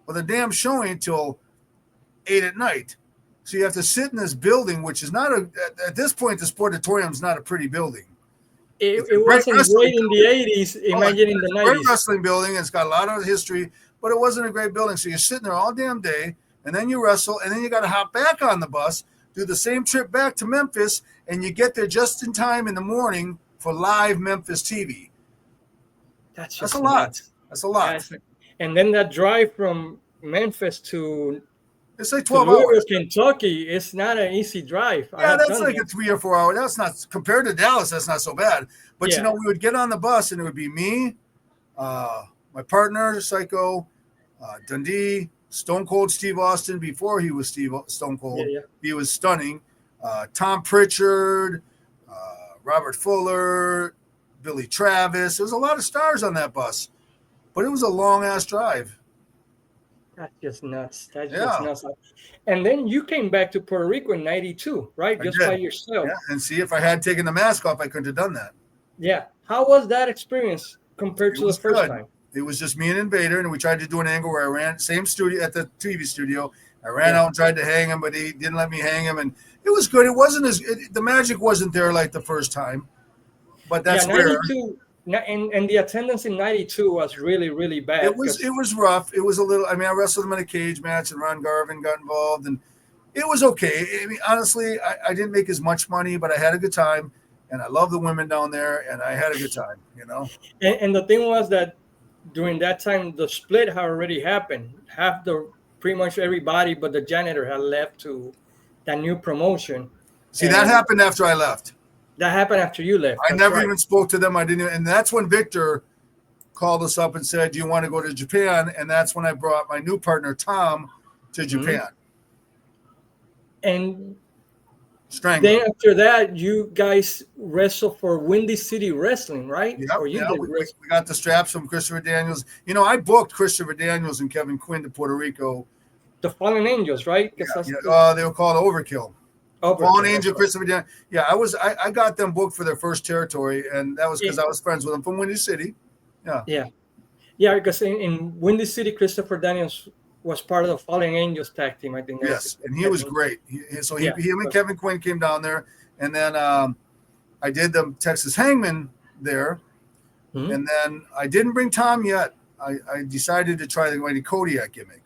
Well, the damn showing till 8 at night. So you have to sit in this building, which is not at this point, the Sportatorium is not a pretty building. It wasn't great in the 80s, imagine in the 90s. Great wrestling building. It's got a lot of history, but it wasn't a great building. So you're sitting there all damn day, and then you wrestle, and then you got to hop back on the bus, do the same trip back to Memphis, and you get there just in time in the morning for live Memphis TV. That's a lot. That's a lot. Yes. And then that drive from Memphis to it's like 12 hours. Kentucky, it's not an easy drive. Yeah, that's like a 3 or 4 hour. That's not compared to Dallas. That's not so bad. But you know, we would get on the bus, and it would be me, my partner, Psycho, Dundee, Stone Cold Steve Austin before he was Stone Cold. Yeah. He was stunning. Tom Pritchard, Robert Fuller, Billy Travis. There was a lot of stars on that bus, but it was a long ass drive. That's just nuts. Just nuts. And then you came back to Puerto Rico in '92, right? Just by yourself. Yeah, and see, if I had taken the mask off, I couldn't have done that. Yeah. How was that experience compared to the first time? It was just me and Invader, and we tried to do an angle where I ran same studio at the TV studio. I ran out and tried to hang him, but he didn't let me hang him, and it was good. It wasn't the magic wasn't there like the first time, but that's rare. And the attendance in '92 was really, really bad. It was rough. It was a little. I mean, I wrestled him in a cage match, and Ron Garvin got involved, and it was okay. I mean, honestly, I didn't make as much money, but I had a good time, and I love the women down there, and I had a good time. You know. And the thing was that during that time, the split had already happened. Pretty much everybody, but the janitor had left to that new promotion. See, that happened after I left. That happened after you left. I never even spoke to them. I didn't, and that's when Victor called us up and said, "Do you want to go to Japan?" And that's when I brought my new partner Tom to Japan. And then after that, you guys wrestled for Windy City Wrestling, right? Yep, we got the straps from Christopher Daniels. You know, I booked Christopher Daniels and Kevin Quinn to Puerto Rico the Fallen Angels, right? They were called Overkill. Fallen Angel, Christopher Dan. Yeah, I got them booked for their first territory, and that was because I was friends with them from Windy City. Yeah, because in Windy City, Christopher Daniels was part of the Fallen Angels tag team, I think. Yes, and he was great. Him and Kevin Quinn came down there, and then I did the Texas Hangman there, and then I didn't bring Tom yet. I decided to try the Mighty Kodiak gimmick.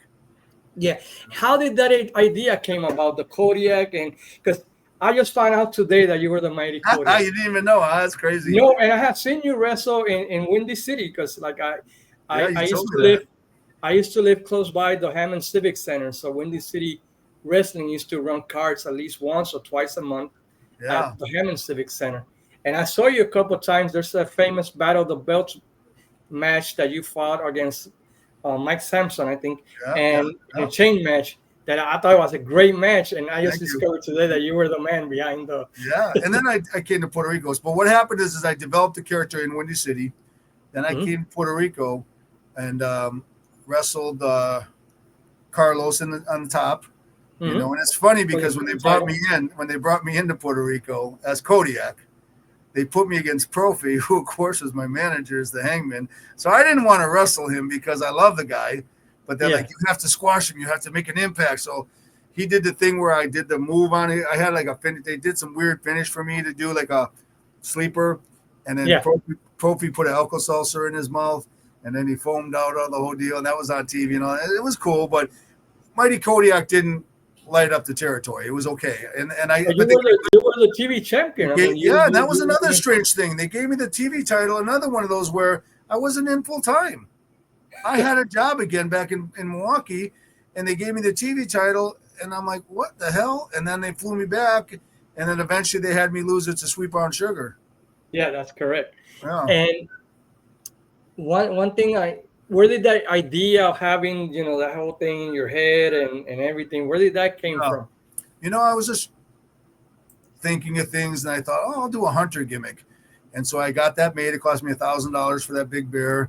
Yeah, how did that idea came about, the Kodiak? And because I just found out today that you were the Mighty Kodiak. You didn't even know, huh? That's crazy. No, and I have seen you wrestle in Windy City because I used to live close by the Hammond Civic Center. So Windy City Wrestling used to run cards at least once or twice a month at the Hammond Civic Center. And I saw you a couple of times. There's a famous Battle of the Belts match that you fought against Mike Sampson, I think, and a chain match that I thought was a great match. And I just discovered today that you were the man behind the. Yeah, and then I came to Puerto Rico. But what happened is I developed a character in Windy City. Then I came to Puerto Rico and wrestled Carlos on the top. You know, and it's funny because when they brought me into Puerto Rico as Kodiak, they put me against Profi, who of course was my manager, is the Hangman. So I didn't want to wrestle him because I love the guy, but they're like, you have to squash him, you have to make an impact. So he did the thing where I did the move on it. I had like a finish. They did some weird finish for me to do, like a sleeper, and then Profi put an Alka-Seltzer in his mouth, and then he foamed out the whole deal, and that was on TV. You know, it was cool, but Mighty Kodiak didn't light up the territory. It was okay, you were the TV champion. And that was another strange thing. They gave me the TV title, another one of those where I wasn't in full time. I had a job again back in Milwaukee, and they gave me the TV title, and I'm like, what the hell? And then they flew me back, and then eventually they had me lose it to Sweet Brown Sugar. Yeah, that's correct. Yeah. And one thing where did that idea of having, that whole thing in your head and everything, where did that came from? I was just thinking of things, and I thought, I'll do a hunter gimmick. And so I got that made. It cost me $1,000 for that big bear.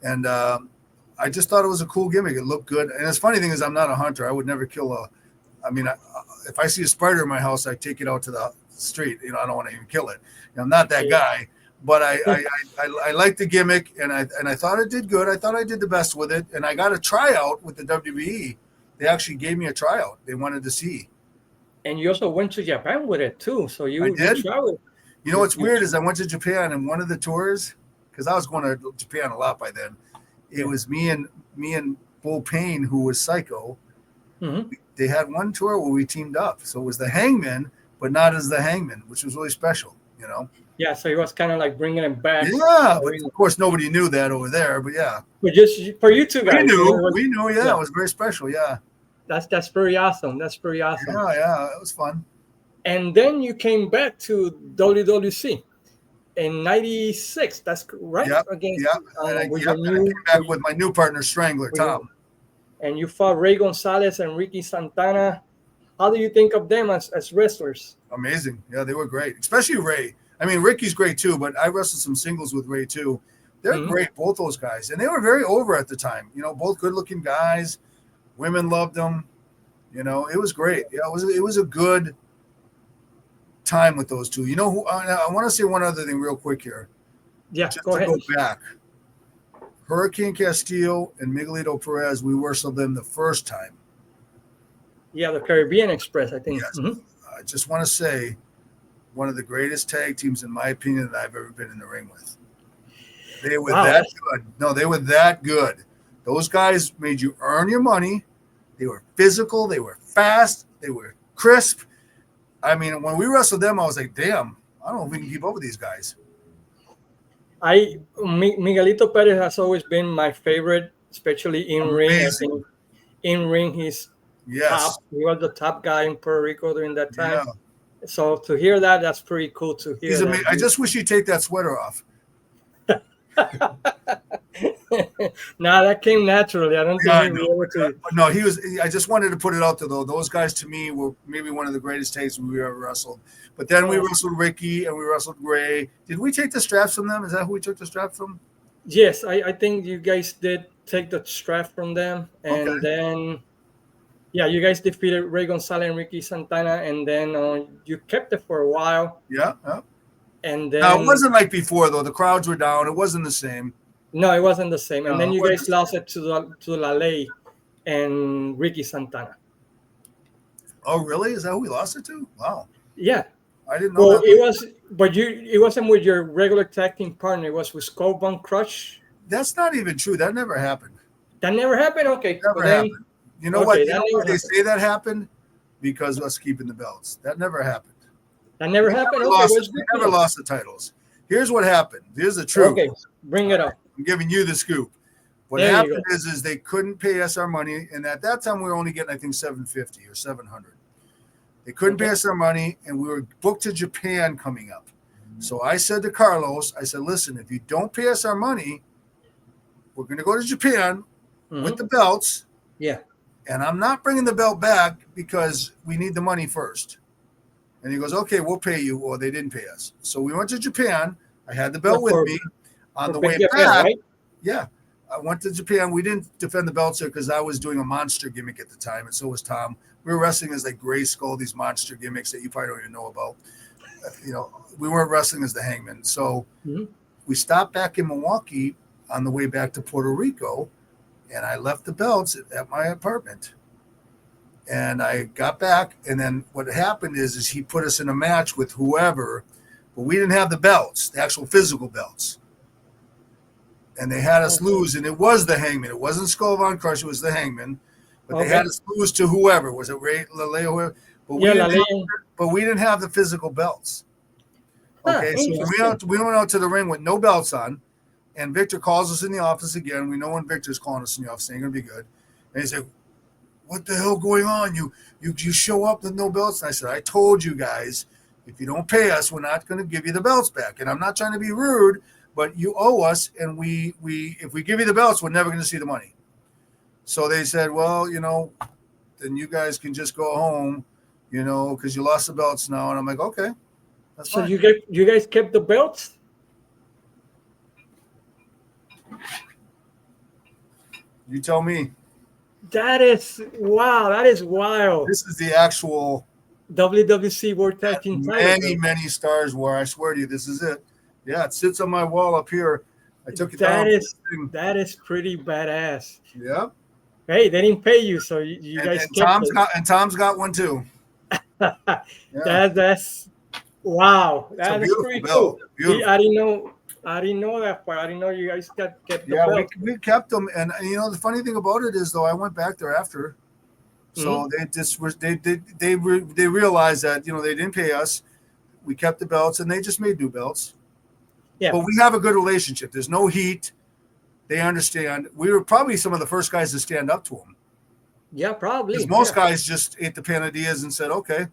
And I just thought it was a cool gimmick. It looked good. And the funny thing is I'm not a hunter. I would never kill if I see a spider in my house, I take it out to the street. I don't want to even kill it. I'm not that guy. But I liked the gimmick, and I thought it did good. I thought I did the best with it, and I got a tryout with the WWE. They actually gave me a tryout. They wanted to see. And you also went to Japan with it too. So you traveled. What's weird is I went to Japan, and one of the tours, because I was going to Japan a lot by then. It was me and Bull Payne, who was Psycho. Mm-hmm. They had one tour where we teamed up. So it was the Hangman, but not as the Hangman, which was really special. Yeah, so he was kind of like bringing him back. Yeah, but of course nobody knew that over there. But yeah, but just for you two guys, we knew. Yeah, it was very special. Yeah, that's very awesome. That's very awesome. Yeah, it was fun. And then you came back to WWC in '96. That's right. Yep. I came back with my new partner, Strangler Tom. And you fought Ray Gonzalez and Ricky Santana. How do you think of them as wrestlers? Amazing. Yeah, they were great, especially Ray. I mean, Ricky's great too, but I wrestled some singles with Ray too. They're great, both those guys. And they were very over at the time. Both good-looking guys. Women loved them. It was great. Yeah, it was a good time with those two. I want to say one other thing real quick here. Yeah, just go ahead. Go back. Hurricane Castillo and Miguelito Perez, we wrestled them the first time. Yeah, the Caribbean Express, I think. Yes. Mm-hmm. I just want to say, one of the greatest tag teams, in my opinion, that I've ever been in the ring with. They were that good. No, they were that good. Those guys made you earn your money. They were physical. They were fast. They were crisp. I mean, when we wrestled them, I was like, damn, I don't know if we can keep up with these guys. Miguelito Perez has always been my favorite, especially in ring. I think in ring, he's top. He was the top guy in Puerto Rico during that time. Yeah. So to hear that's pretty cool to hear. He's amazing. I just wish he'd take that sweater off. Nah, that came naturally. I don't think he was able to. No, he was. I just wanted to put it out there, though. Those guys, to me, were maybe one of the greatest tags we ever wrestled. But then we wrestled Ricky and we wrestled Ray. Did we take the straps from them? Is that who we took the straps from? Yes, I think you guys did take the strap from them, and then Yeah, you guys defeated Ray Gonzalez and Ricky Santana, and then you kept it for a while, Yeah. Yeah. and Now it then wasn't like before though. The crowds were down. It wasn't the same. no, it wasn't the same. And No, then it you wasn't guys the same. lost it to Lale and Ricky Santana. Oh, really? Is that who we lost it to? Wow, Yeah. I didn't know Well, that. it was, but it wasn't with your regular tag team partner. It was with Skull Bun Crush. That's not even true. That never happened. That never happened. Okay, Never well then, happened. You know okay, what? You that know never why they happened. say that happened? Because of us keeping the belts. That never happened. That never happened. We Okay, lost, well, we it's good to never know. lost the titles. Here's what happened. Here's the truth. Okay, bring it up. I'm giving you the scoop. What There you happened go. is they couldn't pay us our money, and at that time we were only getting I think 750 or 700. They couldn't pay us our money, and we were booked to Japan coming up. So I said to Carlos, I said, listen, if you don't pay us our money, we're going to go to Japan with the belts, Yeah. and I'm not bringing the belt back because we need the money first. And he goes, okay, we'll pay you. Well, they didn't pay us. So we went to Japan. I had the belt with me. On the way back, right? yeah, I went to Japan. We didn't defend the belts there because I was doing a monster gimmick at the time, and so was Tom. We were wrestling as like Gray Skull, these monster gimmicks that you probably don't even know about. We weren't wrestling as the Hangman. So we stopped back in Milwaukee on the way back to Puerto Rico, and I left the belts at my apartment. And I got back, and then what happened is he put us in a match with whoever, but we didn't have the belts, the actual physical belts. And they had us lose, and it was the Hangman. It wasn't Skull Von Crush, it was the Hangman. But they had us lose to whoever. Was it Ray Lale or whoever? But we didn't have the physical belts. Okay, so we went out to the ring with no belts on, and Victor calls us in the office again. We know when Victor's calling us in the office, ain't gonna be good. And he said, what the hell going on? You show up with no belts? And I said, I told you guys, if you don't pay us, we're not going to give you the belts back. And I'm not trying to be rude, but you owe us, and we if we give you the belts, we're never going to see the money. So they said, well, then you guys can just go home, because you lost the belts now. And I'm like, okay, that's fine. So you guys kept the belts? You tell me. That is wow. That is wild. This is the actual WWC World Tag Team title. Many stars wore. I swear to you, this is it. Yeah, it sits on my wall up here. I took it down. That is pretty badass. Yeah. Hey, they didn't pay you, so you guys. And Tom's got one too. Yeah. That's wow. That is pretty cool. I didn't know that part. I didn't know you guys kept the belt. We kept them, and the funny thing about it is, though, I went back there after, so they realized that they didn't pay us. We kept the belts, and they just made new belts. Yeah, but we have a good relationship. There's no heat. They understand. We were probably some of the first guys to stand up to them. Yeah, probably. Because most guys just ate the panadillas and said, "Okay,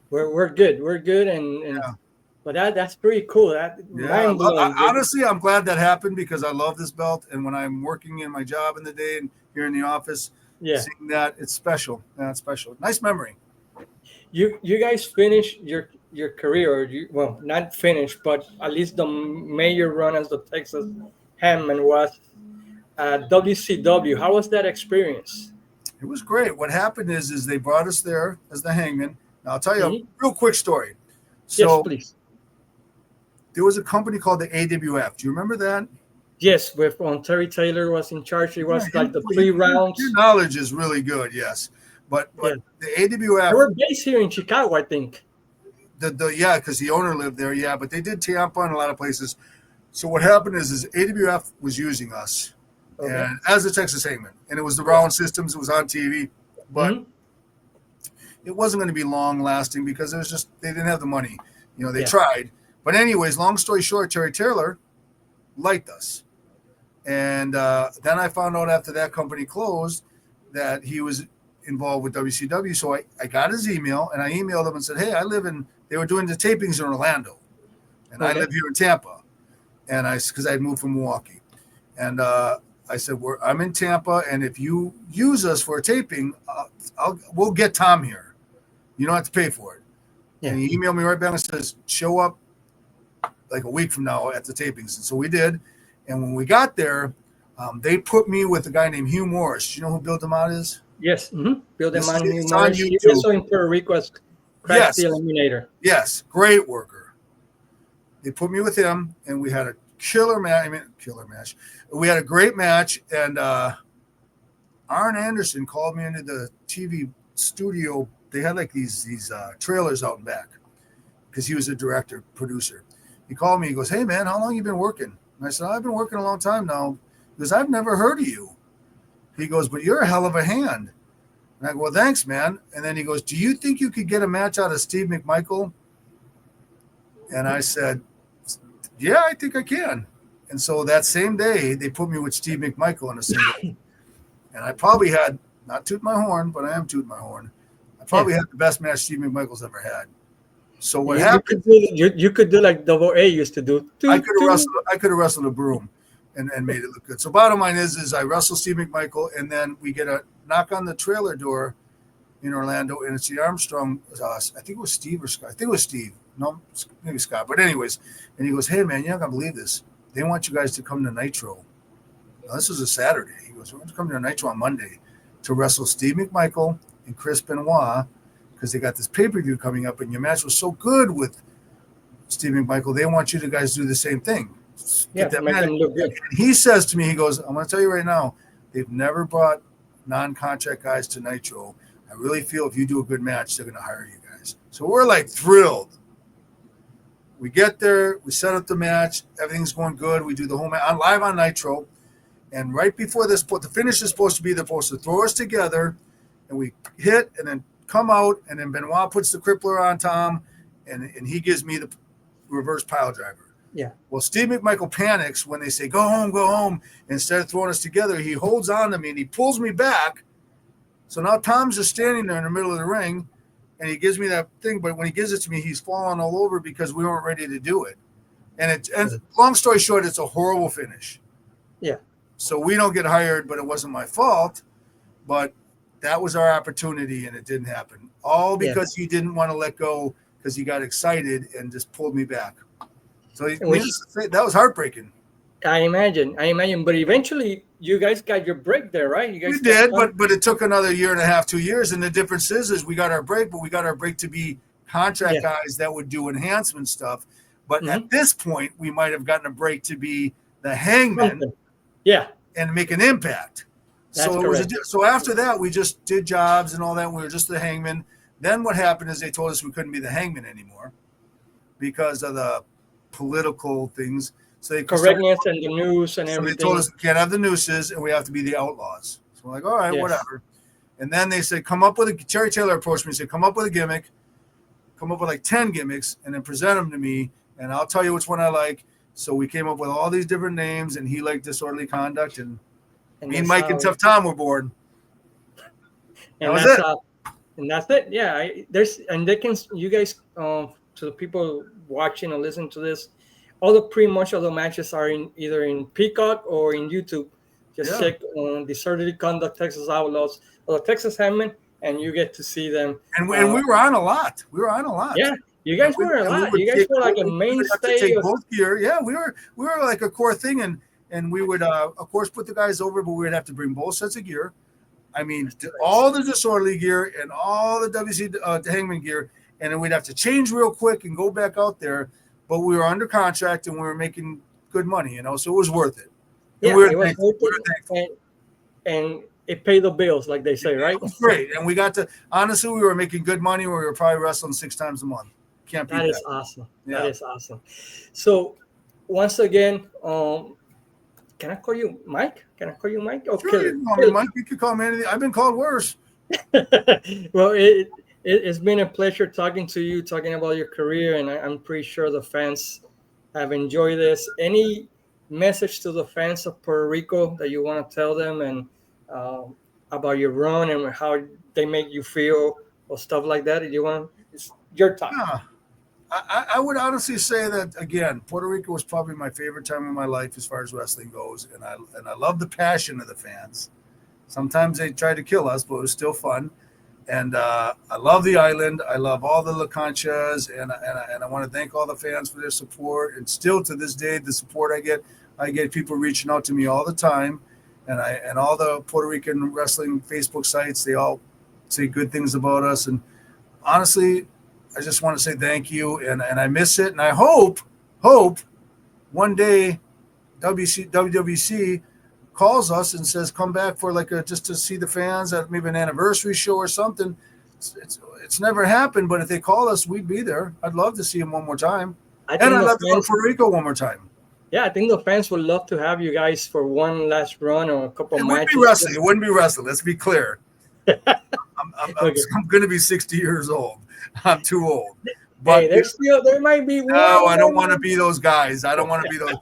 we're good. We're good." And yeah. But that's pretty cool. Honestly, I'm glad that happened because I love this belt, and when I'm working in my job in the day and here in the office, seeing that, it's special. Yeah, it's special. Nice memory. You guys finished your career, well, not finished, but at least the major run as the Texas Hangman was at WCW. How was that experience? It was great. What happened is they brought us there as the Hangman. Now, I'll tell you a real quick story. So, yes, please. There was a company called the AWF. Do you remember that? Yes, with Terry Taylor was in charge. It was like the 3 rounds. Your knowledge is really good, yes. But the AWF. They were based here in Chicago, I think. Because the owner lived there, but they did Tampa and a lot of places. So what happened is AWF was using us and as the Texas Hangman. And it was the round systems. It was on TV. But it wasn't going to be long lasting because they didn't have the money. They tried. But anyways, long story short, Terry Taylor liked us. And then I found out after that company closed that he was involved with WCW. So I got his email, and I emailed him and said, hey, they were doing the tapings in Orlando. And I live here in Tampa. And because I had moved from Milwaukee. And I said, I'm in Tampa, and if you use us for a taping, we'll get Tom here. You don't have to pay for it. Yeah. And he emailed me right back and says, show up like a week from now at the tapings. And so we did. And when we got there, they put me with a guy named Hugh Morris. Do you know who Bill DeMott is? Yes. Bill the Man It's on Humorist. You YouTube. also in Puerto Rico as Crack Yes. the Eliminator. Yes, great worker. They put me with him, and we had a killer match. We had a great match, and Arn Anderson called me into the TV studio. They had like these trailers out in back because he was a director, producer. He called me. He goes, "Hey, man, how long you been working?" And I said, "I've been working a long time now." He goes, "I've never heard of you." He goes, "But you're a hell of a hand." And I go, "Well, thanks, man." And then he goes, "Do you think you could get a match out of Steve McMichael?" And I said, "Yeah, I think I can." And so that same day, they put me with Steve McMichael in a single. And I probably had, not toot my horn, but I am tooting my horn. I probably had the best match Steve McMichael's ever had. So what happened? You could do like Double A used to do. I could have wrestled a broom and made it look good. So bottom line is I wrestle Steve McMichael, and then we get a knock on the trailer door in Orlando, and it's the Armstrong. I think it was Steve or Scott. I think it was Steve. No, maybe Scott. But anyways, and he goes, "Hey, man, you're not going to believe this. They want you guys to come to Nitro." Now, this was a Saturday. He goes, "We're going to come to Nitro on Monday to wrestle Steve McMichael and Chris Benoit because they got this pay-per-view coming up, and your match was so good with Steve McMichael. They want you to guys do the same thing." Yeah, to make him look good. And he says to me, he goes, "I'm going to tell you right now, they've never brought non-contract guys to Nitro. I really feel if you do a good match, they're going to hire you guys." So we're like thrilled. We get there, we set up the match, everything's going good. We do the whole match live on Nitro. And right before this, the finish is supposed to be, they're supposed to throw us together, and we hit and then come out, and then Benoit puts the crippler on Tom, and he gives me the reverse pile driver. Yeah. Well, Steve McMichael panics when they say, go home. Instead of throwing us together, he holds on to me and he pulls me back. So now Tom's just standing there in the middle of the ring, and he gives me that thing. But when he gives it to me, he's falling all over because we weren't ready to do it. And long story short, it's a horrible finish. Yeah. So we don't get hired, but it wasn't my fault. But that was our opportunity, and it didn't happen. All because he didn't want to let go because he got excited and just pulled me back. So that was heartbreaking. I imagine. But eventually, you guys got your break there, right? You guys we did, but it took another year and a half, 2 years. And the difference is we got our break, but we got our break to be contract guys that would do enhancement stuff. But at this point, we might have gotten a break to be the Hangman, and make an impact. So after that, we just did jobs and all that. We were just the Hangman. Then what happened is they told us we couldn't be the Hangman anymore because of the political things. So they correctness and the news and everything. They told us we can't have the nooses and we have to be the Outlaws. So we're like, all right, whatever. And then they said, Terry Taylor approached me and said, come up with a gimmick, come up with like 10 gimmicks, and then present them to me, and I'll tell you which one I like. So we came up with all these different names, and he liked Disorderly Conduct, and me and Mike and Tough Tom were born. And that's it. Yeah, you guys, to the people watching or listening to this, pretty much all the matches are either in Peacock or in YouTube. Just check on Disorderly Conduct, Texas Outlaws, or the Texas Hangman, and you get to see them. And we were on a lot. Yeah, you guys were a lot. You guys were like a mainstay. Both gear. Yeah, we were like a core thing, and we would of course put the guys over, but we would have to bring both sets of gear. I mean, all the Disorderly gear and all the WC Hangman gear, and then we'd have to change real quick and go back out there. But we were under contract and we were making good money, so it was worth it. Yeah, it was worth it. And it paid the bills, like they say, right? It was great. And we were making good money. We were probably wrestling 6 times a month. Can't beat that. That is awesome. Yeah. That is awesome. So, once again, can I call you Mike? Oh, sure, you can call me Mike. You can call me anything. I've been called worse. Well, it's been a pleasure talking to you, talking about your career, and I'm pretty sure the fans have enjoyed this. Any message to the fans of Puerto Rico that you want to tell them, and about your run and how they make you feel or stuff like that? It's your time. Yeah. I would honestly say that, again, Puerto Rico was probably my favorite time of my life as far as wrestling goes, and I love the passion of the fans. Sometimes they try to kill us, but it was still fun. And I love the island. I love all the La Conchas, and I want to thank all the fans for their support. And still to this day, the support I get people reaching out to me all the time. and all the Puerto Rican wrestling Facebook sites, they all say good things about us. And honestly, I just want to say thank you, and I miss it, and I hope one day WWC calls us and says come back for like just to see the fans at maybe an anniversary show or something. It's never happened, but if they call us, we'd be there. I'd love to see them one more time, and I'd love to go to Puerto Rico one more time. Yeah, I think the fans would love to have you guys for one last run or a couple It matches. It wouldn't be wrestling. Let's be clear. I'm going to be 60 years old. I'm too old. But hey, there might be one. No, I don't want to be those guys. I don't want to be those.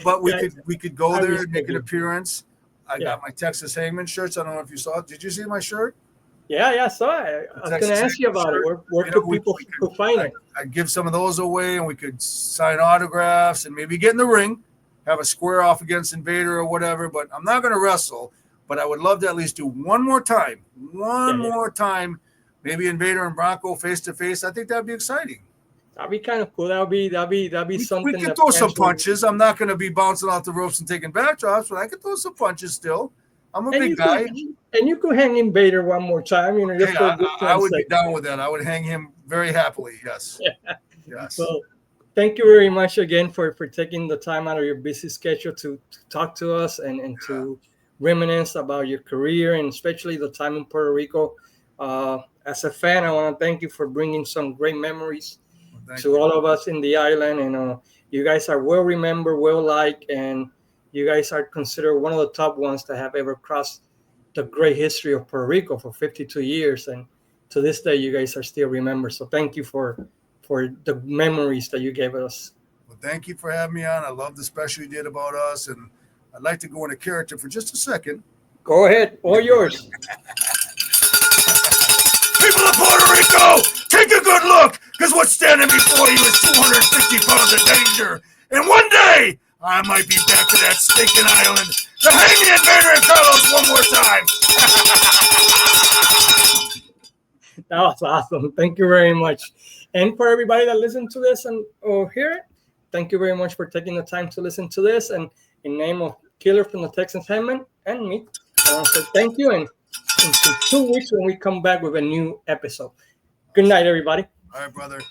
But we could go there and make an appearance. I got my Texas Hangman shirts. I don't know if you saw it. Did you see my shirt? Yeah, I saw it. I was going to ask you about it. Where could people find it? I'd give some of those away, and we could sign autographs and maybe get in the ring, have a square off against Invader or whatever. But I'm not going to wrestle. But I would love to at least do one more time. More time. Maybe Invader and Bronco face to face. I think that'd be exciting. That'd be kind of cool. That'd be something. We could throw some punches. I'm not going to be bouncing off the ropes and taking backdrops, but I could throw some punches still. I'm a big guy. And you could hang Invader one more time. You know, just for a good I would be down with that. I would hang him very happily. Yes. Yes. Well, thank you very much again for taking the time out of your busy schedule to talk to us and to reminisce about your career and especially the time in Puerto Rico. As a fan, I want to thank you for bringing some great memories to all of us in the island. And you guys are well remembered, well liked, and you guys are considered one of the top ones that have ever crossed the great history of Puerto Rico for 52 years. And to this day, you guys are still remembered. So thank you for the memories that you gave us. Well, thank you for having me on. I love the special you did about us. And I'd like to go into character for just a second. Go ahead. All yours. People of Puerto Rico, take a good look, because what's standing before you is 250 pounds of danger. And one day, I might be back to that stinking island to hang the Invader and Carlos one more time. That was awesome. Thank you very much. And for everybody that listened to this or hear it, thank you very much for taking the time to listen to this. And in name of Killer from the Texas Hangman and me, I want to say thank you. And until 2 weeks when we come back with a new episode. Good night, everybody. All right, brother.